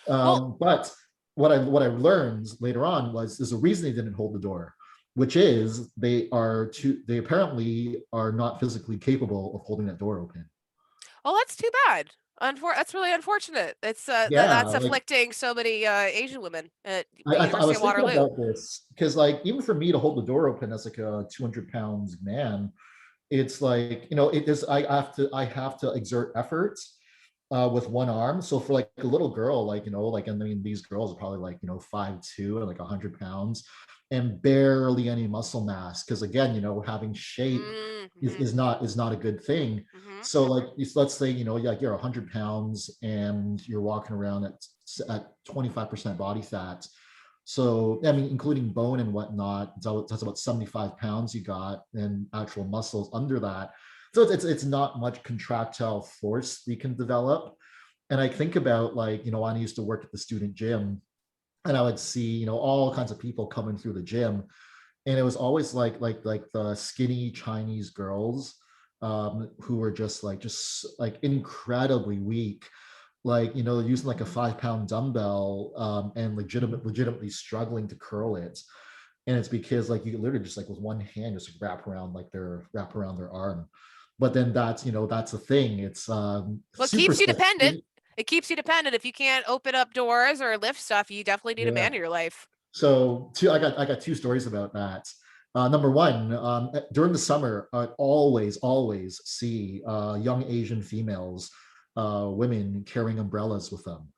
Well, But what I learned later on was there's a reason they didn't hold the door, which is they apparently are not physically capable of holding that door open. well, that's too bad. That's really unfortunate. It's Yeah, that's like afflicting so many Asian women at I, the I, I University was of thinking Waterloo. about this because, like, even for me to hold the door open as like a 200 pounds man, it's like, it is. I have to exert effort with one arm. So for like a little girl, like, like, and I mean, these girls are probably like, 5'2" and like 100 pounds and barely any muscle mass. Cause again, having shape Mm-hmm. is not a good thing. Mm-hmm. So like, let's say, like you're 100 pounds and you're walking around at 25% body fat. So, I mean, including bone and whatnot, that's about 75 pounds you got and actual muscles under that. So it's not much contractile force we can develop. And I think about, like, I used to work at the student gym and I would see, all kinds of people coming through the gym. And it was always like the skinny Chinese girls who were just like incredibly weak, like, using like a 5 pound dumbbell and legitimately struggling to curl it. And it's because like you could literally just like with one hand just wrap around their arm. But then that's the thing. It's Well, it super keeps you dependent. sexy. It keeps you dependent. If you can't open up doors or lift stuff, you definitely need a Yeah. man in your life. So I got two stories about that. Number one, during the summer, I'd always see young Asian females, women carrying umbrellas with them.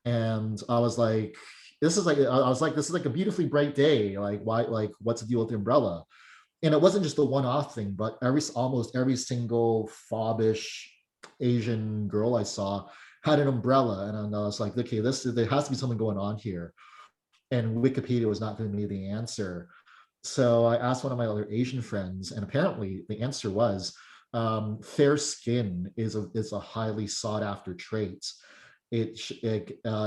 And I was like, this is like a beautifully bright day. Like, why? Like, what's the deal with the umbrella? And it wasn't just the one-off thing, but almost every single fobbish Asian girl I saw had an umbrella, and I was like, okay, there has to be something going on here. And Wikipedia was not going to be the answer. So I asked one of my other Asian friends, and apparently the answer was fair skin is a highly sought after trait.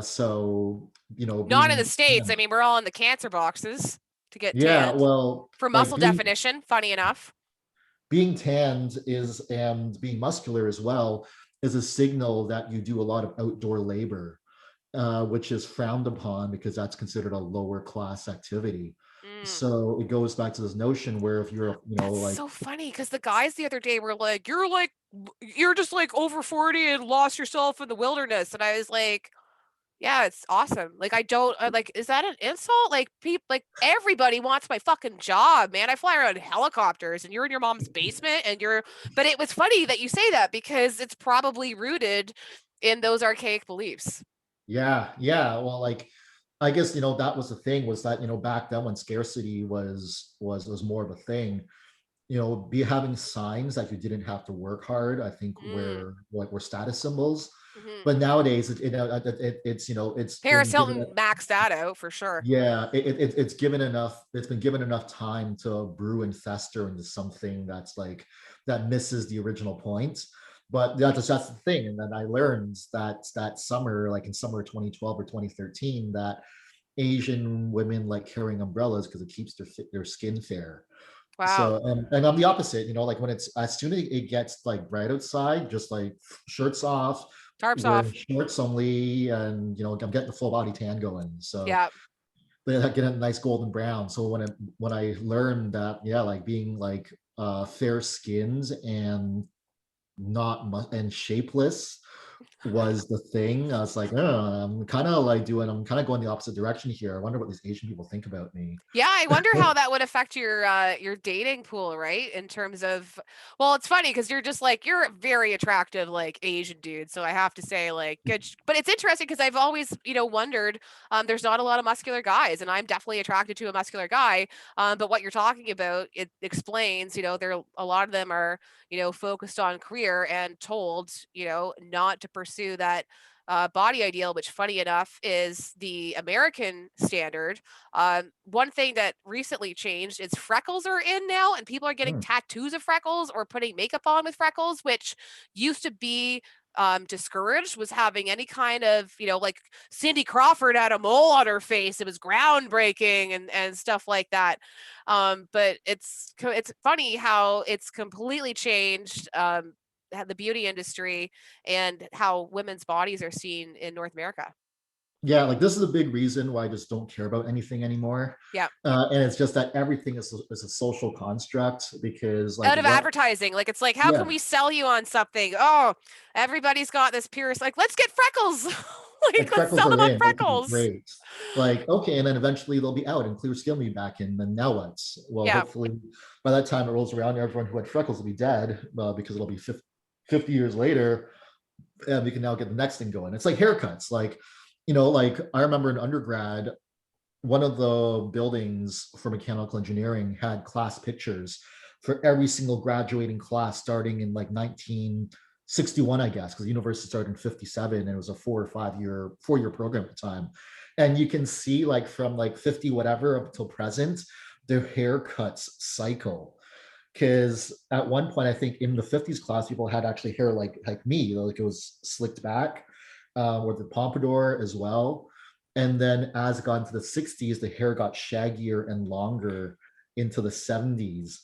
So Not in the being States. I mean, we're all in the cancer boxes to get yeah, tanned. well, For like muscle definition, funny enough. being tanned is and being muscular as well is a signal that you do a lot of outdoor labor, which is frowned upon because that's considered a lower class activity. Mm. So it goes back to this notion where if you're, That's like, so funny because the guys the other day were like, you're just like over 40 and lost yourself in the wilderness. And I was like, yeah, it's awesome. Like, I don't like, is that an insult? Like, people, like, everybody wants my fucking job, man. I fly around in helicopters and you're in your mom's basement but it was funny that you say that because it's probably rooted in those archaic beliefs. yeah, well, like, I guess, that was the thing, was that, back then when scarcity was more of a thing, be having signs that you didn't have to work hard, I think Mm. were status symbols. Hmm. But nowadays it's Paris been given. Hilton maxed that out for sure. Yeah, it's been given enough time to brew and fester into something that misses the original point. But that's the thing. And then I learned that summer, like in summer 2012 or 2013, that Asian women like carrying umbrellas because it keeps their skin fair. Wow. So, and I'm the opposite, like when it's as soon as it gets like bright outside, just like shirts off, Tarps wearing off. shorts only, and I'm getting the full body tan going. So Yeah. they get a nice golden brown. So when I learned that, yeah, like being like fair skins and and shapeless was the thing, I was like, oh, I'm kind of going the opposite direction here. I wonder what these Asian people think about me. Yeah, I wonder how that would affect your dating pool, right? In terms of, well, it's funny because you're just like you're a very attractive like Asian dude, so I have to say like good. But it's interesting because I've always wondered. There's not a lot of muscular guys, and I'm definitely attracted to a muscular guy. But what you're talking about, it explains. There a lot of them are focused on career and told not to pursue that body ideal, which funny enough is the American standard. One thing that recently changed is freckles are in now, and people are getting Hmm. tattoos of freckles or putting makeup on with freckles, which used to be discouraged. Was having any kind of like Cindy Crawford had a mole on her face. It was groundbreaking and stuff like that. But it's funny how it's completely changed. The beauty industry and how women's bodies are seen in North America. Yeah, like this is a big reason why I just don't care about anything anymore. Yeah. And it's just that everything is a social construct because like Out of what, advertising. Like it's like, how can yeah, we sell you on something? Oh, everybody's got this pierce. Like, let's get freckles. Like, like let's freckles sell them are on in, like freckles. great. Like, okay, and then eventually they'll be out and clear skill will be back in, then now what? Well, Yeah. hopefully by that time it rolls around, everyone who had freckles will be dead, because it'll be 50 years later, and we can now get the next thing going. It's like haircuts. Like, like I remember in undergrad, one of the buildings for mechanical engineering had class pictures for every single graduating class starting in like 1961, I guess, because the university started in 57 and it was a 4 year program at the time. And you can see like from like 50 whatever up until present, their haircuts cycle. Because at one point, I think in the 50s class, people had actually hair like me, like it was slicked back, with the pompadour as well. And then as it got into the 60s, the hair got shaggier and longer into the 70s.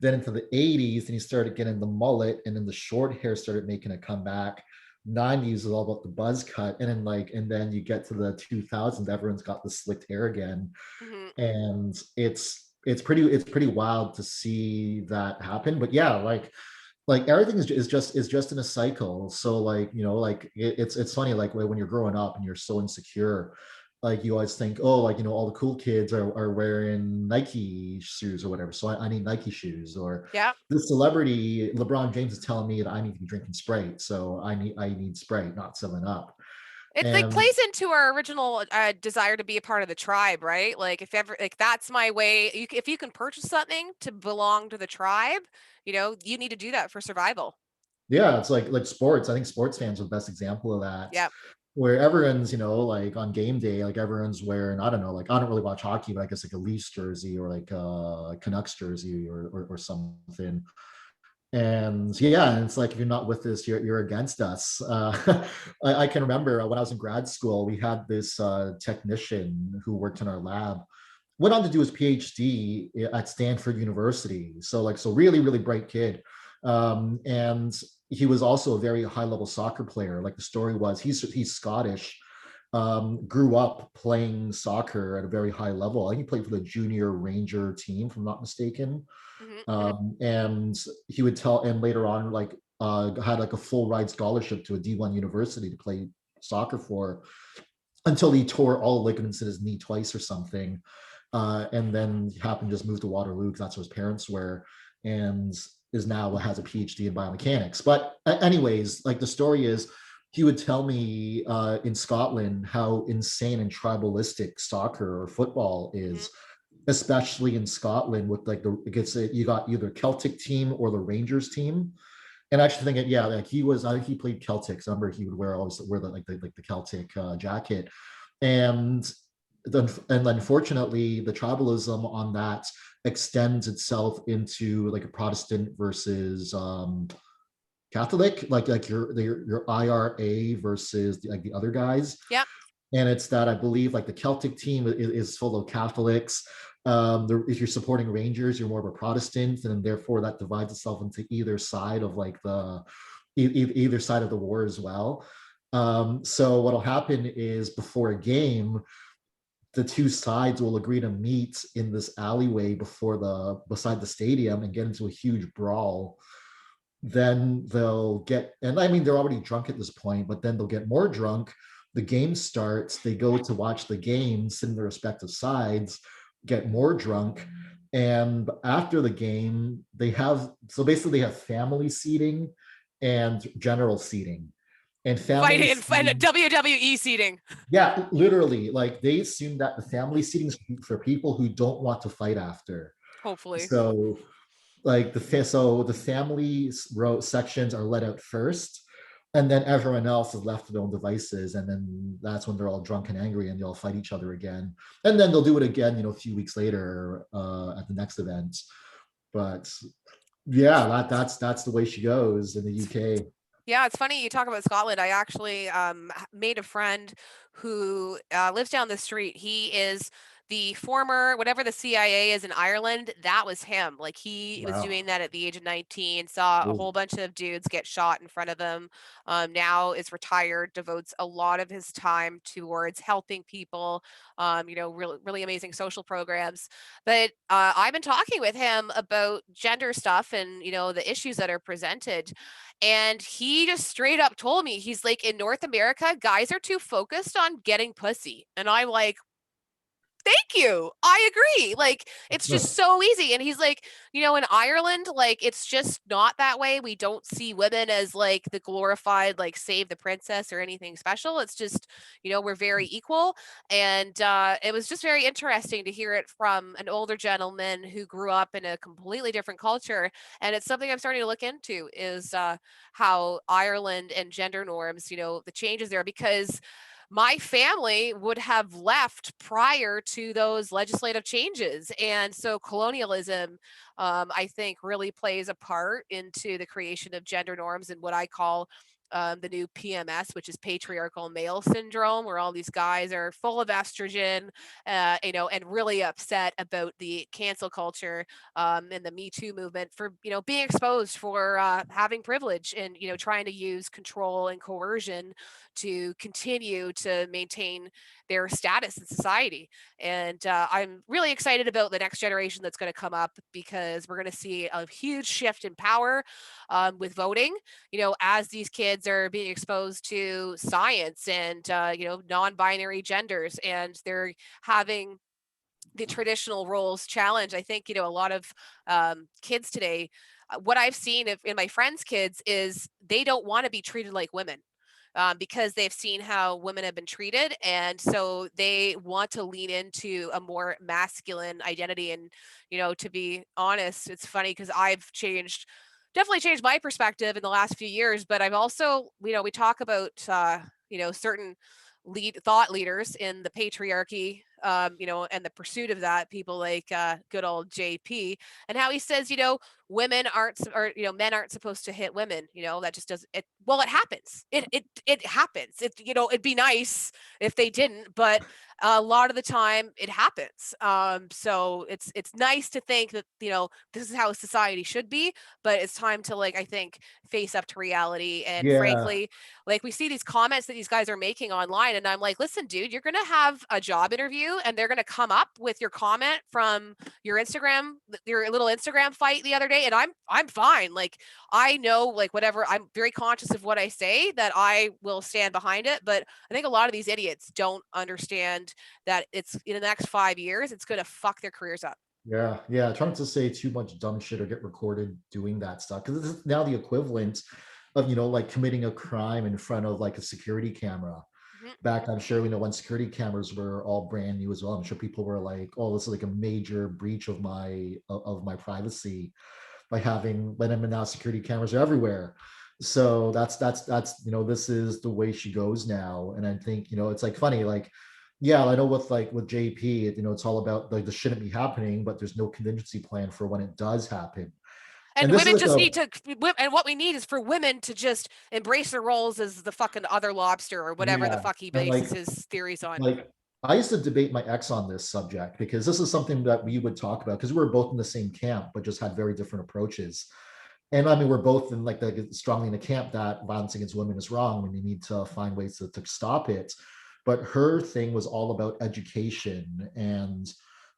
Then into the 80s, and you started getting the mullet, and then the short hair started making a comeback. 90s is all about the buzz cut. And then you get to the 2000s, everyone's got the slicked hair again. Hmm. And it's pretty wild to see that happen. But yeah, like everything is just in a cycle. So like like it's funny, like when you're growing up and you're so insecure, like you always think, oh, like all the cool kids are wearing Nike shoes or whatever, so I need Nike shoes. Or Yeah. the celebrity LeBron James is telling me that I need to be drinking Sprite, so I need Sprite, not 7 Up. It like And plays into our original desire to be a part of the tribe, right? Like if ever, like that's my way. If you can purchase something to belong to the tribe, you need to do that for survival. yeah, it's like sports. I think sports fans are the best example of that, Yeah. where everyone's like on game day, like everyone's wearing, I don't know, like I don't really watch hockey, but I guess like a Leafs jersey or like a Canucks jersey or something. And yeah, and it's like if you're not with us, you're against us. I can remember when I was in grad school, we had this technician who worked in our lab, went on to do his PhD at Stanford University. So really, really bright kid. And he was also a very high level soccer player. Like the story was, he's Scottish, grew up playing soccer at a very high level. I think he played for the junior Ranger team, if I'm not mistaken. Hmm. Hmm. And he would tell, and later on, like had like a full ride scholarship to a D1 university to play soccer for, until he tore all ligaments in his knee twice or something. And then happened to just move to Waterloo because that's where his parents were, and is now has a PhD in biomechanics. But anyways, like the story is, he would tell me in Scotland how insane and tribalistic soccer or football Hmm. is, especially in Scotland with like you got either Celtic team or the Rangers team. And I actually think yeah, like I think he played Celtic. So I remember he would always wear the Celtic jacket. And and unfortunately, the tribalism on that extends itself into like a Protestant versus Catholic, like your IRA versus like the other guys. Yeah. And it's that I believe like the Celtic team is full of Catholics. If you're supporting Rangers, you're more of a Protestant, and therefore that divides itself into either side of like either side of the war as well. So what'll happen is before a game, the two sides will agree to meet in this alleyway beside the stadium and get into a huge brawl. Then they'll get, and I mean they're already drunk at this point, but then they'll get more drunk. The game starts, they go to watch the game, sit in their respective sides, get more drunk. And after the game, basically they have family seating and general seating. And family Fighting and seating, WWE seating. yeah, literally, like they assume that the family seating is for people who don't want to fight after. Hopefully. So like the family row sections are let out first, and then everyone else is left to their own devices, and then that's when they're all drunk and angry and they all fight each other again, and then they'll do it again a few weeks later at the next event. But yeah, that's the way she goes in the UK. Yeah, it's funny you talk about Scotland. I actually made a friend who lives down the street. He is the former whatever the CIA is in Ireland, that was him. Like he was Wow. doing that at the age of 19, saw a Ooh. whole bunch of dudes get shot in front of him. Now is retired, devotes a lot of his time towards helping people, really, really amazing social programs. But I've been talking with him about gender stuff and, the issues that are presented. And he just straight up told me, he's like, in North America, guys are too focused on getting pussy. And I'm like, thank you. I agree. Like, it's just so easy. And he's like, in Ireland, like, it's just not that way. We don't see women as like the glorified, like, save the princess or anything special. It's just, we're very equal. And it was just very interesting to hear it from an older gentleman who grew up in a completely different culture. And it's something I'm starting to look into is how Ireland and gender norms, the changes there, because my family would have left prior to those legislative changes. And so colonialism, I think, really plays a part into the creation of gender norms and what I call the new PMS, which is patriarchal male syndrome, where all these guys are full of estrogen, and really upset about the cancel culture and the Me Too movement for, being exposed for having privilege and, trying to use control and coercion to continue to maintain their status in society. And I'm really excited about the next generation that's going to come up because we're going to see a huge shift in power with voting, as these kids are being exposed to science and, non binary genders, and they're having the traditional roles challenge. I think, a lot of kids today, what I've seen in my friends' kids is they don't want to be treated like women. Because they've seen how women have been treated. And so they want to lean into a more masculine identity. And, to be honest, it's funny because definitely changed my perspective in the last few years. But I've also, we talk about, certain thought leaders in the patriarchy, and the pursuit of that, people like good old JP, and how he says, women aren't, or, men aren't supposed to hit women. That just doesn't, well, it happens. It happens. It'd be nice if they didn't, but a lot of the time it happens. So it's nice to think that, this is how society should be, but it's time to, like, I think, face up to reality. And Yeah. frankly, like, we see these comments that these guys are making online, and I'm like, listen, dude, you're gonna have a job interview and they're gonna come up with your comment from your Instagram, your little Instagram fight the other day, and I'm fine. Like, I know, like, whatever, I'm very conscious of what I say, that I will stand behind it. But I think a lot of these idiots don't understand that it's in the next 5 years, it's gonna fuck their careers up. Yeah, yeah, trying to say too much dumb shit or get recorded doing that stuff because this is now the equivalent of like committing a crime in front of like a security camera. Mhm. Back, I'm sure when security cameras were all brand new as well. I'm sure people were like, "Oh, this is like a major breach of my privacy by having when I'm now security cameras are everywhere." So that's this is the way she goes now, and I think it's like funny like yeah, I know with JP, it's all about like this shouldn't be happening, but there's no contingency plan for when it does happen. And And this is women like just a need to, and what we need is for women to just embrace their roles as the fucking other lobster or whatever the yeah, fuck he and bases his theories on. I used to debate my ex on this subject because this is something that we would talk about because we were both in the same camp, but just had very different approaches. And I mean, we're both in like strongly in the camp that violence against women is wrong and we need to find ways to stop it. But her thing was all about education and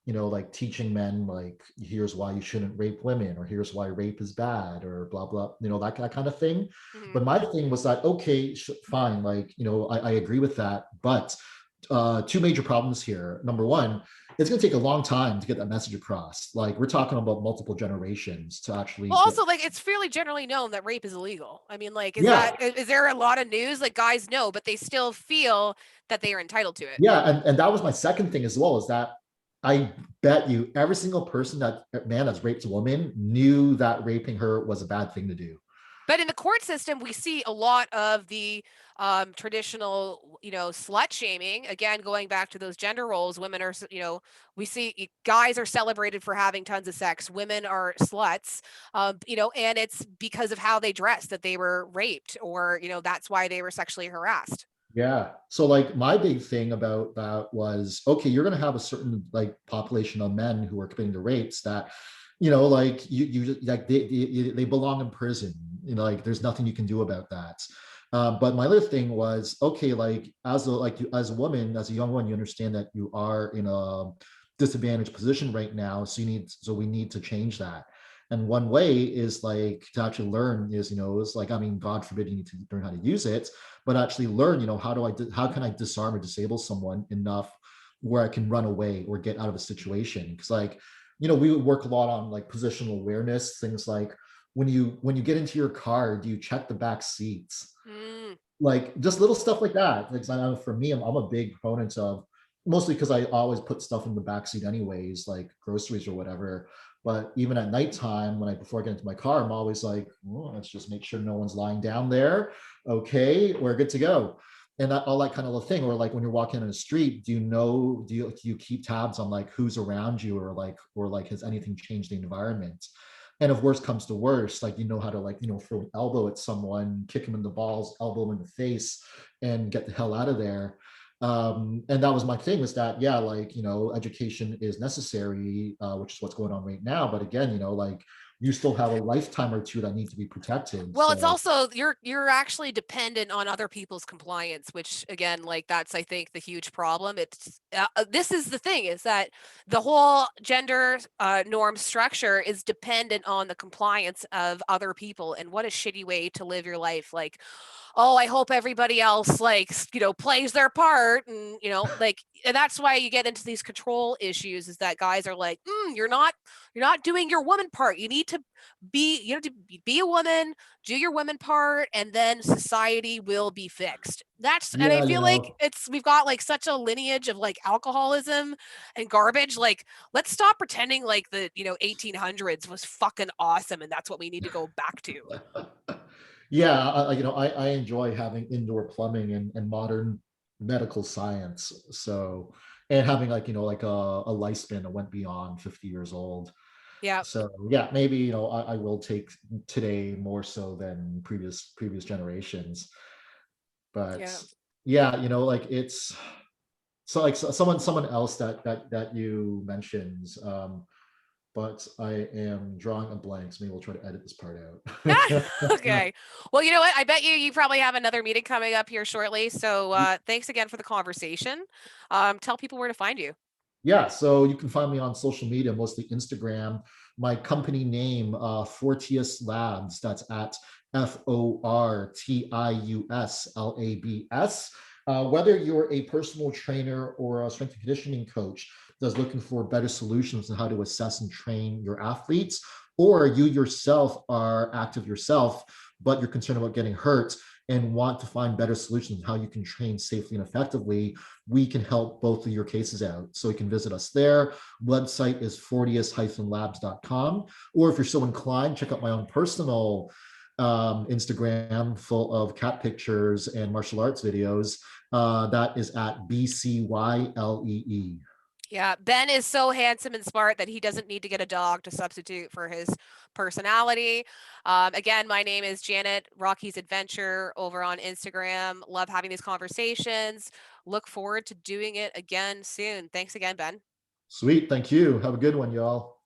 like teaching men like here's why you shouldn't rape women or here's why rape is bad or blah blah, that kind of thing. Mhm. But my thing was that okay, fine, like I agree with that, but two major problems here. Number one, it's going to take a long time to get that message across. Like we're talking about multiple generations to actually Well, get. also, like, it's fairly generally known that rape is illegal. I mean, like, Yeah, is there a lot of news? Like, guys know, but they still feel that they are entitled to it. yeah, and that was my second thing as well. Is that I bet you every single person that man that's raped a woman knew that raping her was a bad thing to do. But in the court system, we see a lot of the traditional, slut shaming. Again, going back to those gender roles, women are, we see guys are celebrated for having tons of sex. Women are sluts, and it's because of how they dress that they were raped, or that's why they were sexually harassed. Yeah. So like my big thing about that was, okay, you're going to have a certain like population of men who are committing to rapes that, like you like they belong in prison. Like there's nothing you can do about that. But my other thing was, okay, like as a woman, as a young one, you understand that you are in a disadvantaged position right now. So we need to change that. And one way is like to actually learn is like, I mean, God forbid you need to learn how to use it, but actually learn, how can I disarm or disable someone enough where I can run away or get out of a situation? Because like, we would work a lot on like positional awareness, things like when you get into your car, do you check the back seats? Mm. Like just little stuff like that. Like, I know for me, I'm a big proponent of, mostly because I always put stuff in the backseat anyways, like groceries or whatever. But even at nighttime, before I get into my car, I'm always like, oh, let's just make sure no one's lying down there. Okay, we're good to go. And all that kind of a thing. Or like when you're walking on the street, do you keep tabs on like who's around you, or like has anything changed the environment? And if worst comes to worst, like how to like throw an elbow at someone, kick him in the balls, elbow him in the face, and get the hell out of there. And that was my thing, was that, yeah, like education is necessary, which is what's going on right now. But again, like you still have a lifetime or two that need to be protected. Well, it's So also you're actually dependent on other people's compliance, which again, like that's I think the huge problem. It's this is the thing is that the whole gender norm structure is dependent on the compliance of other people, and what a shitty way to live your life. Like, oh, I hope everybody else like, plays their part, and like, and that's why you get into these control issues, is that guys are like, you're not doing your woman part. You need to be a woman, do your women part, and then society will be fixed. That's, and I yeah, feel like we've got like such a lineage of like alcoholism and garbage. Like, let's stop pretending like the 1800s was fucking awesome and that's what we need to go back to. yeah, I enjoy having indoor plumbing and modern medical science. So, and having like like a lifespan that went beyond 50 years old. Yeah, So yeah, maybe I will take today more so than previous generations. But yeah. yeah, like it's so like someone else that you mentioned. But I am drawing a blank, so maybe we'll try to edit this part out. Okay. Well, you know what? I bet you probably have another meeting coming up here shortly. So thanks again for the conversation. Tell people where to find you. Yeah, so you can find me on social media, mostly Instagram. My company name, Fortius Labs, that's at FORTIUS LABS. Whether you're a personal trainer or a strength and conditioning coach that's looking for better solutions on how to assess and train your athletes, or you yourself are active yourself, but you're concerned about getting hurt and want to find better solutions on how you can train safely and effectively, we can help both of your cases out. So you can visit us there. Website is fortius-labs.com. Or if you're so inclined, check out my own personal Instagram full of cat pictures and martial arts videos. That is at BCYLEE. Yeah, Ben is so handsome and smart that he doesn't need to get a dog to substitute for his personality. Again, my name is Janet Rocky's Adventure over on Instagram. Love having these conversations. Look forward to doing it again soon. Thanks again, Ben. Sweet. Thank you. Have a good one, y'all.